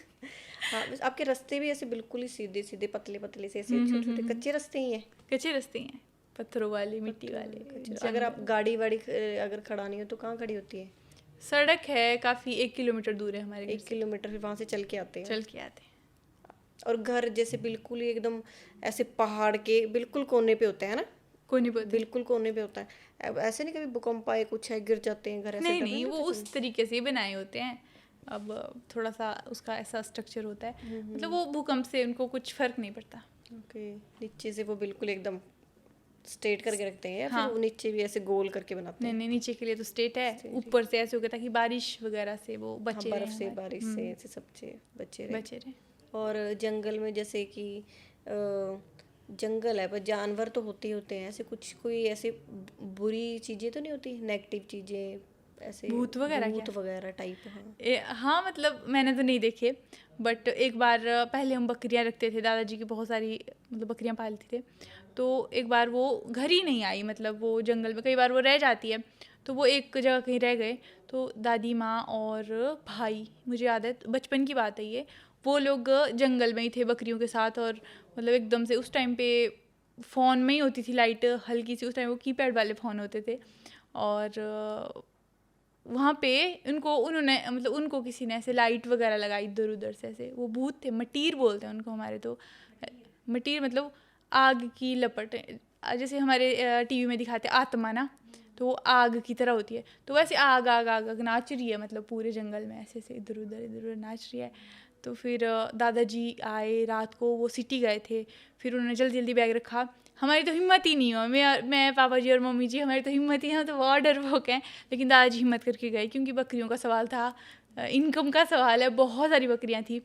हाँ, बस आपके रास्ते भी ऐसे बिल्कुल ही सीधे सीधे पतले पतले से, ऐसे छोटे छोटे कच्चे रास्ते ही हैं। कच्चे रास्ते हैं, पत्थरों वाले, मिट्टी वाले, कच्चे। अगर आप गाड़ी वाड़ी अगर खड़ानी हो तो कहाँ खड़ी होती है? सड़क है काफ़ी, 1 किलोमीटर दूर है हमारे घर 1 किलोमीटर, फिर वहाँ से चल के आते से, हैं। चल के आते हैं। और घर जैसे बिल्कुल ही एकदम ऐसे पहाड़ के बिल्कुल कोने पे होते हैं ना? कोई नहीं बोलते। बिल्कुल कोने पे होता है। अब ऐसे नहीं कभी भूकंप आए, कुछ है, गिर जाते हैं घर, ऐसे नहीं डर नहीं, वो लगता उस तरीके से ही बनाए होते हैं। अब थोड़ा सा उसका ऐसा स्ट्रक्चर होता है, मतलब वो भूकंप से उनको कुछ फर्क नहीं पड़ता। कभी? ओके, नीचे से वो बिल्कुल एकदम स्ट्रेट करके रखते हैं, या हाँ। फिर वो नीचे भी ऐसे गोल करके बनाते नहीं हैं? नहीं, नीचे के लिए तो स्टेट है, ऊपर से ऐसे हो गया ताकि बारिश वगैरह से वो हाँ, बचे बर्फ रहें से, हमारे। बारिश से ऐसे सब बचे रहे। बचे रहे। और जंगल में जैसे कि जंगल है पर जानवर तो होते ही होते हैं, ऐसे कुछ कोई ऐसे बुरी चीज़ें तो नहीं होती, नेगेटिव चीज़ें ऐसे? भूत वगैरह क्या? भूत वगैरह टाइप? हाँ। हाँ, मतलब मैंने तो नहीं देखे, बट एक बार पहले हम बकरियां रखते थे, दादाजी की बहुत सारी मतलब बकरियां पालते थे, तो एक बार वो घर ही नहीं आई, मतलब वो जंगल में कई बार वो रह जाती है, तो वो एक जगह कहीं रह गए, तो दादी माँ और भाई, मुझे याद है बचपन की बात है ये, वो लोग जंगल में ही थे बकरियों के साथ, और मतलब एकदम से उस टाइम पे फ़ोन में ही होती थी लाइट हल्की सी, उस टाइम वो कीपैड वाले फ़ोन होते थे, और वहाँ पे उन्होंने मतलब उनको किसी ने ऐसे लाइट वगैरह लगाई इधर उधर से, ऐसे वो भूत थे, मटीर बोलते हैं उनको हमारे तो। मटीर मतलब आग की लपट, जैसे हमारे टीवी में दिखाते आत्मा ना, तो वो आग की तरह होती है, तो वैसे आग आग आग आग नाच रही है, मतलब पूरे जंगल में ऐसे ऐसे इधर उधर नाच रही है। तो फिर दादाजी आए रात को, वो सिटी गए थे, फिर उन्होंने जल्दी जल्दी बैग रखा, हमारी तो हिम्मत ही नहीं हो, मैं पापा जी और मम्मी जी, हमारी तो हिम्मत ही है, तो बहुत डरपोक हैं, लेकिन दादाजी हिम्मत करके गए, क्योंकि बकरियों का सवाल था, इनकम का सवाल है, बहुत सारी बकरियां थी,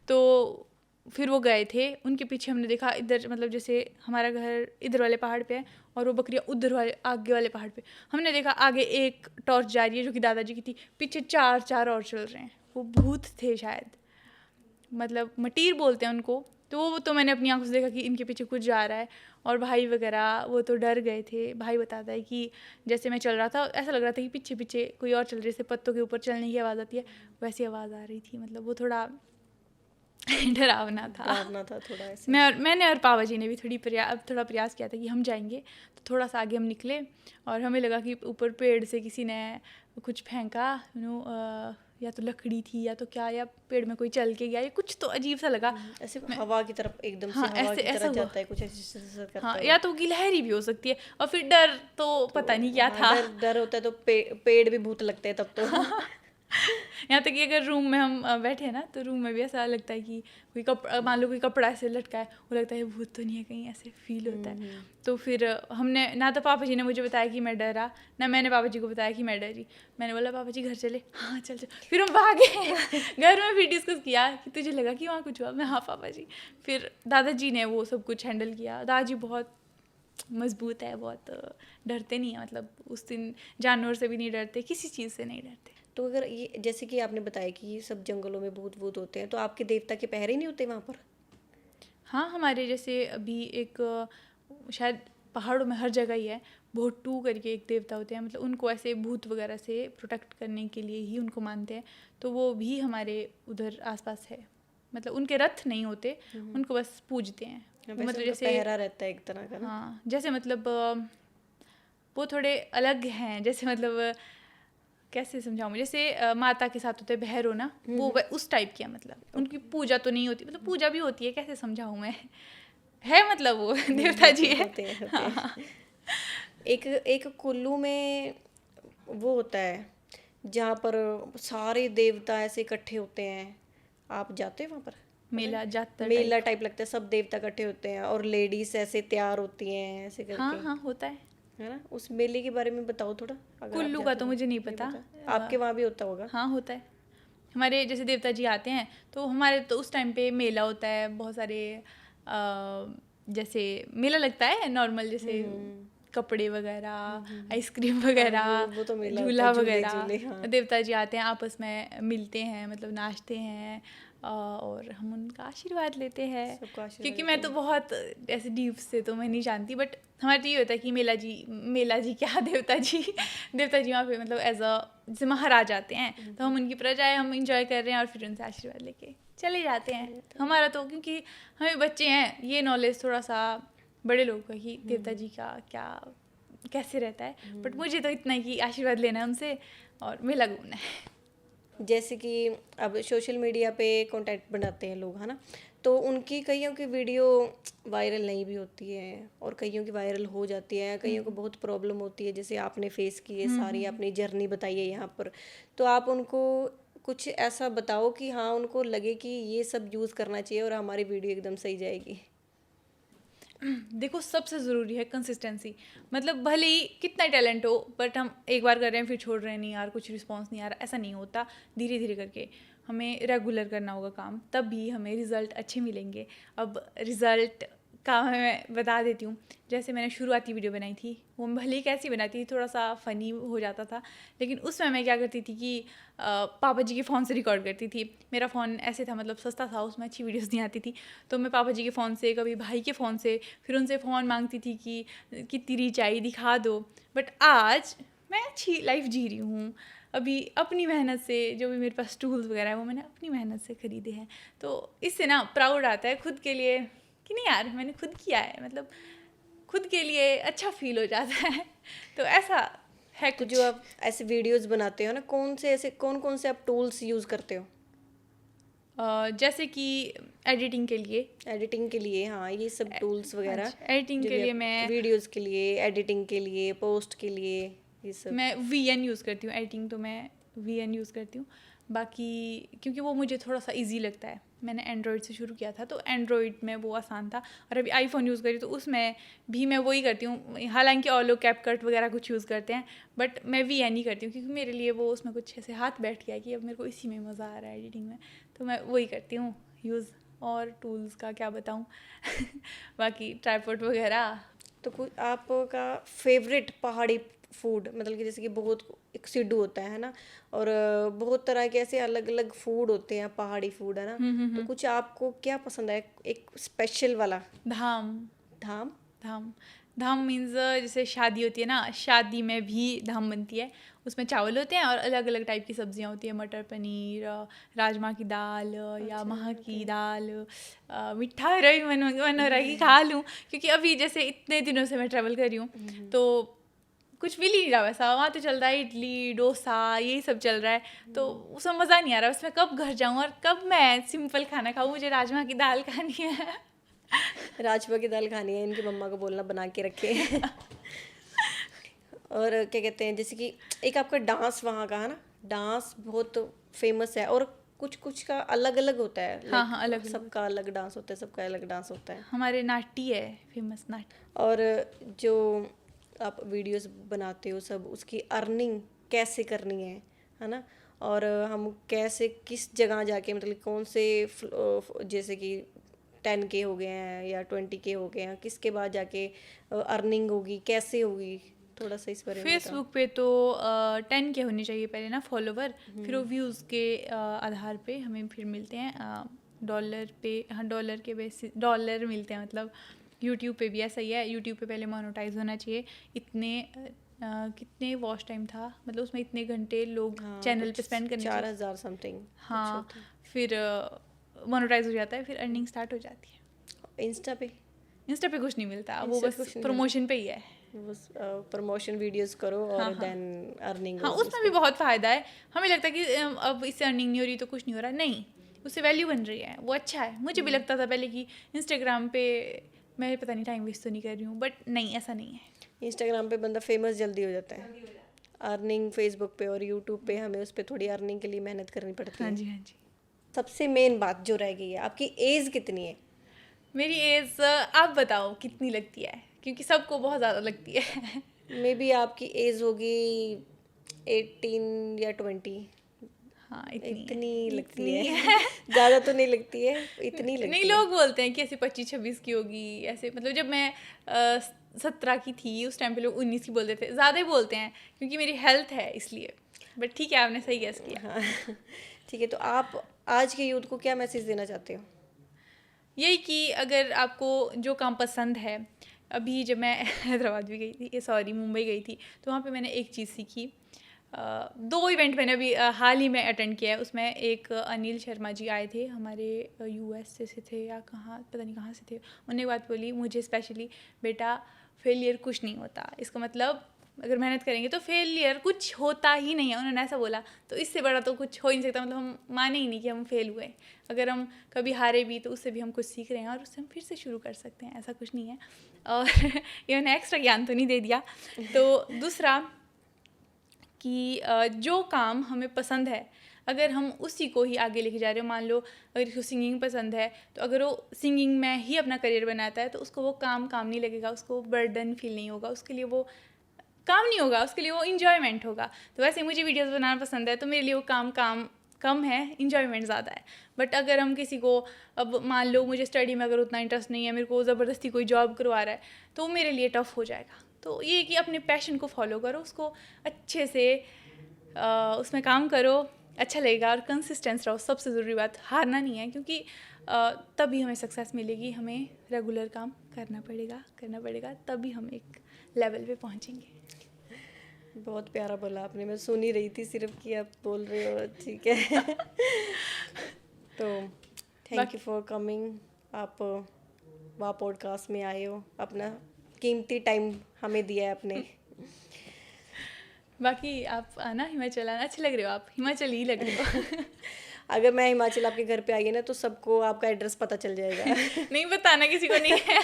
तो फिर वो गए थे, उनके पीछे हमने देखा इधर, मतलब जैसे हमारा घर इधर वाले पहाड़ पे है और वो बकरियां उधर वाले आगे वाले पहाड़ पे, हमने देखा आगे एक टॉर्च जा रही है जो कि दादाजी की थी, पीछे चार चार और चल रहे हैं, वो भूत थे शायद, मतलब मटीर बोलते हैं उनको, तो वो तो मैंने अपनी आंखों से देखा कि इनके पीछे कुछ जा रहा है, और भाई वगैरह वो तो डर गए थे। भाई बताता है कि जैसे मैं चल रहा था, ऐसा लग रहा था कि पीछे पीछे कोई और चल रही, जैसे पत्तों के ऊपर चलने की आवाज़ आती है वैसी आवाज़ आ रही थी, मतलब वो थोड़ा डरावना था। डरावना था थोड़ा ऐसे। मैंने और पापा जी ने भी थोड़ा प्रयास किया था कि हम जाएंगे, तो थोड़ा सा आगे हम निकले और हमें लगा कि ऊपर पेड़ से किसी ने कुछ फेंका, या तो लकड़ी थी या तो क्या, या पेड़ में कोई चल के गया, या कुछ तो अजीब सा लगा, ऐसे हवा की तरफ एकदम से, हाँ, हवा ऐसे की ऐसा तरह हुआ, जाता है कुछ, ऐसे करता हाँ, है। या तो गिलहरी भी हो सकती है, और फिर डर तो पता नहीं क्या हाँ, था। डर डर होता है तो पेड़ भी भूत लगते हैं तब तो। यहाँ तक कि अगर रूम में हम बैठे हैं ना, तो रूम में भी ऐसा लगता है कि कोई कपड़ा, मान लो कोई कपड़ा ऐसे लटका है, वो लगता है भूत तो नहीं है कहीं, ऐसे फील होता है। तो फिर हमने ना, तो पापा जी ने मुझे बताया कि मैं डरा, ना मैंने पापा जी को बताया कि मैं डरी। मैंने बोला पापा जी घर चले, हाँ चल चल, फिर हम भागे घर में फिर डिस्कस किया कि तुझे लगा कि वहाँ कुछ हुआ, मैं हाँ पापा जी। फिर दादाजी ने वो सब कुछ हैंडल किया, दादाजी बहुत मजबूत है, बहुत डरते नहीं है, मतलब उस दिन जानवर से भी नहीं डरते, किसी चीज़ से नहीं डरते। तो अगर ये जैसे कि आपने बताया कि ये सब जंगलों में भूत भूत होते हैं, तो आपके देवता के पहरे नहीं होते वहाँ पर? हाँ, हमारे जैसे अभी एक शायद पहाड़ों में हर जगह ही है, भोटू करके एक देवता होते हैं, मतलब उनको ऐसे भूत वगैरह से प्रोटेक्ट करने के लिए ही उनको मानते हैं, तो वो भी हमारे उधर आसपास है, मतलब उनके रथ नहीं होते, उनको बस पूजते हैं। वैसे मतलब उनका जैसे, पहरा रहता है एक तरह का ना? हाँ, जैसे मतलब वो थोड़े अलग हैं, जैसे मतलब कैसे समझाऊँ, जैसे माता के साथ होते हैं भैरव ना, वो उस टाइप की है, मतलब उनकी पूजा तो नहीं होती, मतलब पूजा भी होती है, कैसे समझाऊँ मैं, है मतलब वो देवता जी है। होते हैं। एक एक कुल्लू में वो होता है जहाँ पर सारे देवता ऐसे इकट्ठे होते हैं, आप जाते हैं वहाँ पर? मेला जाता मेला टाइप लगता है, सब देवता इकट्ठे होते हैं और लेडीज ऐसे तैयार होती हैं ऐसे हाँ करके, हाँ होता है। है ना? उस मेले के बारे में बताओ थोड़ा, अगर आप कुल्लू का जाते तो हो। मुझे नहीं पता। आपके वहाँ भी होता होगा? हाँ होता है। हमारे जैसे देवता जी आते हैं तो हमारे तो उस टाइम पे मेला होता है, बहुत सारे जैसे मेला लगता है नॉर्मल, जैसे कपड़े वगैरह, आइसक्रीम वगैरह, वो तो मेला होता झूला है, झूले वगैरह। झूले, हाँ। देवता जी आते हैं, आपस में मिलते हैं, मतलब नाचते हैं और हम उनका आशीर्वाद लेते हैं। सबका आशीर्वाद क्योंकि लेते मैं तो बहुत ऐसे डीप से तो मैं नहीं जानती, बट हमारे तो ये होता है कि मेला जी क्या देवता जी वहाँ पे मतलब एज अ जैसे महाराज आते हैं तो हम उनकी प्रजा है, हम इंजॉय कर रहे हैं और फिर उनसे आशीर्वाद लेके चले जाते हैं। हमारा तो क्योंकि हमें बच्चे हैं, ये नॉलेज थोड़ा सा बड़े लोगों का कि देवता जी का क्या कैसे रहता है, बट मुझे तो इतना ही कि आशीर्वाद लेना है उनसे और मेला घूमना है। जैसे कि अब सोशल मीडिया पे कंटेंट बनाते हैं लोग, है ना? तो उनकी कईयों की वीडियो वायरल नहीं भी होती है और कईयों की वायरल हो जाती है, कईयों को बहुत प्रॉब्लम होती है, जैसे आपने फेस की है, सारी अपनी जर्नी बताई है यहाँ पर। तो आप उनको कुछ ऐसा बताओ कि हाँ उनको लगे कि ये सब यूज़ करना चाहिए और हमारी वीडियो एकदम सही जाएगी। देखो सबसे ज़रूरी है कंसिस्टेंसी। मतलब भले ही कितना टैलेंट हो, बट हम एक बार कर रहे हैं फिर छोड़ रहे हैं, नहीं यार कुछ रिस्पॉन्स नहीं आ रहा, ऐसा नहीं होता। धीरे धीरे करके हमें रेगुलर करना होगा काम, तब भी हमें रिज़ल्ट अच्छे मिलेंगे। अब रिज़ल्ट का मैं बता देती हूँ। जैसे मैंने शुरुआती वीडियो बनाई थी, वो मैं भले ही कैसी बनाती थी, थोड़ा सा फ़नी हो जाता था, लेकिन उसमें मैं क्या करती थी कि पापा जी के फ़ोन से रिकॉर्ड करती थी। मेरा फ़ोन ऐसे था, मतलब सस्ता था, उसमें अच्छी वीडियोस नहीं आती थी, तो मैं पापा जी के फ़ोन से, कभी भाई के फ़ोन से, फिर उनसे फ़ोन मांगती थी कि कितनी रीच आई दिखा दो। बट आज मैं अच्छी लाइफ जी रही हूँ। अभी अपनी मेहनत से जो भी मेरे पास टूल्स वगैरह है वो मैंने अपनी मेहनत से ख़रीदे हैं, तो इससे ना प्राउड आता है खुद के लिए कि नहीं यार मैंने खुद किया है, मतलब खुद के लिए अच्छा फील हो जाता है। तो ऐसा है तो कुछ। जो आप ऐसे वीडियोस बनाते हो ना, कौन कौन से आप टूल्स यूज़ करते हो? जैसे कि एडिटिंग के लिए। एडिटिंग के लिए, हाँ, ये सब टूल्स वगैरह अच्छा, एडिटिंग जो के भी लिए आप, मैं वीडियोस के लिए, एडिटिंग के लिए, पोस्ट के लिए, ये सब। मैं VN यूज़ करती हूँ। एडिटिंग तो मैं VN यूज़ करती हूँ। बाकी क्योंकि वो मुझे थोड़ा सा इजी लगता है, मैंने एंड्रॉयड से शुरू किया था तो एंड्रॉयड में वो आसान था, और अभी आईफोन यूज़ करी तो उसमें भी मैं वही करती हूँ। हालांकि और लोग कैपकट वगैरह कुछ यूज़ करते हैं, बट मैं VN ही करती हूँ क्योंकि मेरे लिए वो उसमें कुछ ऐसे हाथ बैठ गया कि अब मेरे को इसी में मज़ा आ रहा है एडिटिंग में, तो मैं वही करती हूँ यूज़। और टूल्स का क्या बताऊँ बाकी ट्राइपॉड वगैरह। तो कुछ आपका फेवरेट पहाड़ी फूड, मतलब कि जैसे कि बहुत एक सिड्डू होता है ना, और बहुत तरह के ऐसे अलग अलग फूड होते हैं पहाड़ी फूड, है ना? तो कुछ आपको क्या पसंद है एक स्पेशल वाला? धाम। धाम? धाम धाम मीन्स जैसे शादी होती है ना, शादी में भी धाम बनती है। उसमें चावल होते हैं और अलग अलग टाइप की सब्जियां होती है, मटर पनीर, राजमा की दाल, या महा की दाल। मीठा रही मन हो रहा है कि खा लूँ, क्योंकि अभी जैसे इतने दिनों से मैं ट्रैवल कर रही हूँ तो कुछ मिल ही नहीं रहा वैसा। वहाँ तो चल रहा है इडली डोसा यही सब चल रहा है, तो उसमें मज़ा नहीं आ रहा। बस मैं कब घर जाऊँ और कब मैं सिंपल खाना खाऊँ, मुझे राजमा की दाल खानी है। राजमा की दाल खानी है, इनकी मम्मा को बोलना बना के रखे। और क्या कहते हैं, जैसे कि एक आपका डांस वहाँ का है ना, डांस बहुत फेमस है, और कुछ कुछ का अलग अलग होता है, हाँ हाँ अलग लाइक अलग सबका अलग डांस होता है, सबका अलग डांस होता है। हमारे नाटी है, फेमस नाटी। और जो आप वीडियोस बनाते हो सब, उसकी अर्निंग कैसे करनी है ना? और हम कैसे किस जगह जाके, मतलब कौन से जैसे कि 10K हो गए हैं या 20K हो गए हैं, किसके बाद जाके अर्निंग होगी, कैसे होगी, थोड़ा सा इस बारे में बताओ। फेसबुक पे तो 10 के होने चाहिए पहले ना फॉलोवर, फिर वो व्यूज़ के आधार पे हमें फिर मिलते हैं डॉलर पे। हाँ डॉलर के बेसिस डॉलर मिलते हैं, मतलब यूट्यूब पे भी ऐसा ही है। यूट्यूब पे पहले मोनेटाइज होना चाहिए, इतने कितने वॉच टाइम था, मतलब उसमें इतने घंटे लोग हाँ, चैनल पे कुछ स्पेंड करने 4000 समथिंग हाँ फिर मोनेटाइज हो जाता है, फिर अर्निंग स्टार्ट हो जाती है। इंस्टा पे। इंस्टा पे कुछ नहीं मिलता, वो इंस्टा पे बस कुछ नहीं प्रमोशन पे ही है। मिलता, बस प्रमोशन वीडियोस करो हाँ और हाँ देन अर्निंग हाँ होगी उसमें भी उसमें। बहुत फ़ायदा है। हमें लगता है कि अब इससे अर्निंग नहीं हो रही तो कुछ नहीं हो रहा, नहीं, उससे वैल्यू बन रही है, वो अच्छा है। मुझे भी लगता था पहले कि इंस्टाग्राम पे मैं पता नहीं टाइम वेस्ट तो नहीं कर रही हूँ, बट नहीं ऐसा नहीं है। इंस्टाग्राम पे बंदा फेमस जल्दी हो जाता है, अर्निंग फेसबुक पे और यूट्यूब पे हमें उस पर थोड़ी अर्निंग के लिए मेहनत करनी पड़ती हाँ है। जी हाँ जी। सबसे मेन बात जो रह गई है, आपकी एज कितनी है? मेरी एज आप बताओ कितनी लगती है, क्योंकि सबको बहुत ज़्यादा लगती है। मे बी आपकी एज होगी 18 या 20। हाँ इतनी है, इतनी लगती इतनी है। है। ज़्यादा तो नहीं लगती है, इतनी नहीं, लगती है। लोग बोलते हैं कि ऐसे 25-26 की होगी, ऐसे मतलब जब मैं 17 की थी उस टाइम पे लोग 19 की बोलते थे, ज़्यादा ही बोलते हैं क्योंकि मेरी हेल्थ है इसलिए। बट ठीक है, आपने सही गेस किया। हाँ। ठीक है, तो आप आज के यूथ को क्या मैसेज देना चाहते हो? यही कि अगर आपको जो काम पसंद है, अभी जब मैं हैदराबाद भी गई थी, सॉरी मुंबई गई थी, तो वहाँ पे मैंने एक चीज़ सीखी। 2 इवेंट मैंने अभी हाल ही में अटेंड किया है। उसमें एक अनिल शर्मा जी आए थे, हमारे यूएस से थे या कहाँ, पता नहीं कहाँ से थे। उन्होंने एक बात बोली मुझे स्पेशली, बेटा फेलियर कुछ नहीं होता, इसका मतलब अगर मेहनत करेंगे तो फेलियर कुछ होता ही नहीं है। उन्होंने ऐसा बोला, तो इससे बड़ा तो कुछ हो ही नहीं सकता। मतलब हम माने ही नहीं कि हम फेल हुए। अगर हम कभी हारे भी तो उससे भी हम कुछ सीख रहे हैं और उससे हम फिर से शुरू कर सकते हैं, ऐसा कुछ नहीं है। और ये मैंने एक्स्ट्रा ज्ञान तो नहीं दे दिया। तो दूसरा कि जो काम हमें पसंद है, अगर हम उसी को ही आगे लेके जा रहे हो, मान लो अगर इसको सिंगिंग पसंद है तो अगर वो सिंगिंग में ही अपना करियर बनाता है तो उसको वो काम नहीं लगेगा, उसको बर्डन फील नहीं होगा, उसके लिए वो काम नहीं होगा, उसके लिए वो इन्जॉयमेंट होगा। तो वैसे मुझे वीडियोस बनाना पसंद है, तो मेरे लिए वो काम कम है, इन्जॉयमेंट ज़्यादा है। बट अगर हम किसी को, अब मान लो मुझे स्टडी में अगर उतना इंटरेस्ट नहीं है, मेरे को ज़बरदस्ती कोई जॉब करवा रहा है, तो वो मेरे लिए टफ़ हो जाएगा। तो ये कि अपने पैशन को फॉलो करो, उसको अच्छे से उसमें काम करो, अच्छा लगेगा, और कंसिस्टेंस रहो। सबसे ज़रूरी बात, हारना नहीं है, क्योंकि तभी हमें सक्सेस मिलेगी। हमें रेगुलर काम करना पड़ेगा, तभी हम एक लेवल पे पहुँचेंगे। बहुत प्यारा बोला आपने, मैं सुन ही रही थी सिर्फ कि आप बोल रहे हो। ठीक है। तो थैंक यू फॉर कमिंग। आप वहाँ पॉडकास्ट में आए हो, अपना कीमती टाइम हमें दिया है आपने। बाकी आप आना, हिमाचल आना, अच्छे लग रहे हो आप, हिमाचल ही लग रहे हो। अगर मैं हिमाचल आपके घर पे आई ना तो सबको आपका एड्रेस पता चल जाएगा। नहीं बताना किसी को, नहीं है।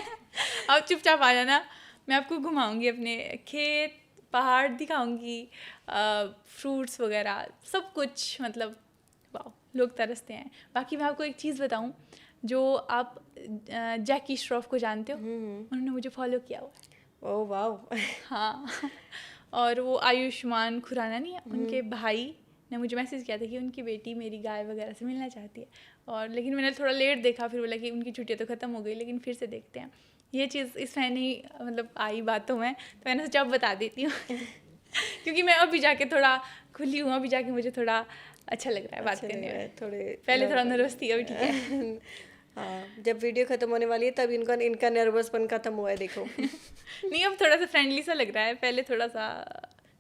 आप चुपचाप आ जाना, मैं आपको घुमाऊंगी, अपने खेत पहाड़ दिखाऊंगी, फ्रूट्स वगैरह सब कुछ। मतलब वाह, लोग तरसते हैं। बाकी मैं आपको एक चीज़ बताऊं, जो आप जैकी श्रॉफ को जानते हो, उन्होंने मुझे फॉलो किया हुआ है। ओह वाह। हाँ। और वो आयुष्मान खुराना नहीं है, उनके भाई ने मुझे मैसेज किया था कि उनकी बेटी मेरी गाय वगैरह से मिलना चाहती है। और लेकिन मैंने थोड़ा लेट देखा, फिर बोला कि उनकी छुट्टियाँ तो ख़त्म हो गई, लेकिन फिर से देखते हैं। ये चीज़ इसमें नहीं, मतलब आई बातों में, तो मैंने सोचा अब बता देती हूँ। क्योंकि मैं अभी जाके थोड़ा खुली हूँ, अभी जाके मुझे थोड़ा अच्छा लग रहा है बात अच्छा लग करने रहा है में। थोड़े। पहले थोड़ा नर्वस थी, अभी ठीक है। हाँ, जब वीडियो खत्म होने वाली है तब इनका नर्वसपन खत्म हुआ है, देखो। नहीं, अब थोड़ा सा फ्रेंडली सा लग रहा है, पहले थोड़ा सा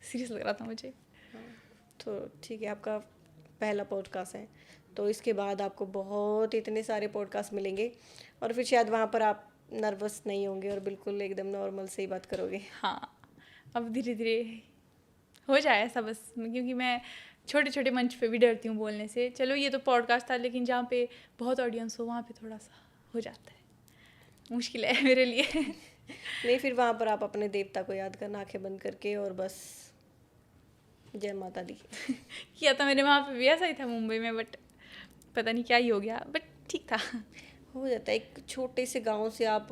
सीरियस लग रहा था मुझे। तो ठीक है, आपका पहला पॉडकास्ट है, तो इसके बाद आपको बहुत इतने सारे पॉडकास्ट मिलेंगे और फिर शायद वहाँ पर आप नर्वस नहीं होंगे और बिल्कुल एकदम नॉर्मल से ही बात करोगे। हाँ, अब धीरे धीरे हो जाए ऐसा बस, क्योंकि मैं छोटे छोटे मंच पे भी डरती हूँ बोलने से। चलो ये तो पॉडकास्ट था, लेकिन जहाँ पे बहुत ऑडियंस हो वहाँ पे थोड़ा सा हो जाता है, मुश्किल है मेरे लिए। नहीं, फिर वहाँ पर आप अपने देवता को याद करना, आंखें बंद करके, और बस जय माता दी। किया था मैंने वहाँ पे भी, ऐसा ही था मुंबई में, बट पता नहीं क्या ही हो गया, बट ठीक था। हो जाता है, एक छोटे से गांव से आप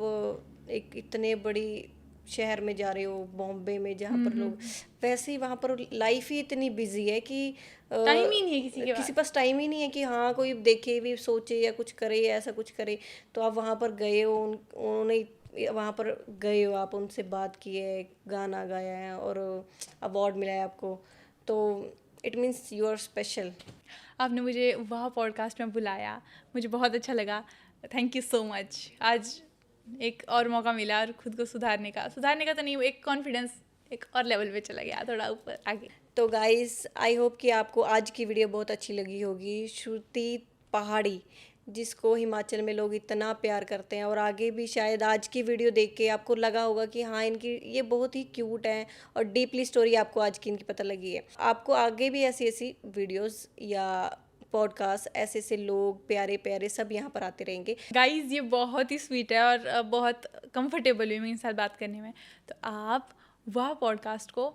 एक इतने बड़ी शहर में जा रहे हो, बॉम्बे में, जहाँ पर लोग वैसे ही, वहाँ पर लाइफ ही इतनी बिजी है कि टाइम ही नहीं है किसी के किसी पास। पास टाइम ही नहीं है कि हाँ कोई देखे भी, सोचे या कुछ करे या ऐसा कुछ करे। तो आप वहाँ पर गए हो, उन्होंने वहाँ पर गए हो, आप उनसे बात की है, गाना गाया है और अवार्ड मिला है आपको, तो it means you are special. आपने मुझे वहाँ पॉडकास्ट में बुलाया, मुझे बहुत अच्छा लगा, थैंक यू सो मच। आज एक और मौका मिला और खुद को सुधारने का तो नहीं, एक कॉन्फिडेंस एक और लेवल पे चला गया, थोड़ा ऊपर आगे। तो गाइस, आई होप कि आपको आज की वीडियो बहुत अच्छी लगी होगी। श्रुति पहाड़ी, जिसको हिमाचल में लोग इतना प्यार करते हैं, और आगे भी शायद आज की वीडियो देख के आपको लगा होगा कि हाँ इनकी ये बहुत ही क्यूट है, और डीपली स्टोरी आपको आज की इनकी पता लगी है। आपको आगे भी ऐसी ऐसी वीडियोस या पॉडकास्ट, ऐसे ऐसे लोग प्यारे प्यारे सब यहाँ पर आते रहेंगे। गाइज ये बहुत ही स्वीट है और बहुत कंफर्टेबल हुई मैं इनके साथ बात करने में। तो आप वह पॉडकास्ट को,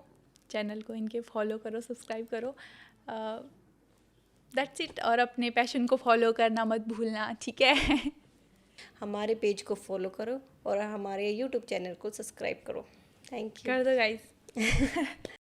चैनल को इनके फॉलो करो, सब्सक्राइब करो। That's it. और अपने पैशन को फॉलो करना मत भूलना, ठीक है। हमारे पेज को फॉलो करो और हमारे यूट्यूब चैनल को सब्सक्राइब करो। Thank you. कर दो गाइस।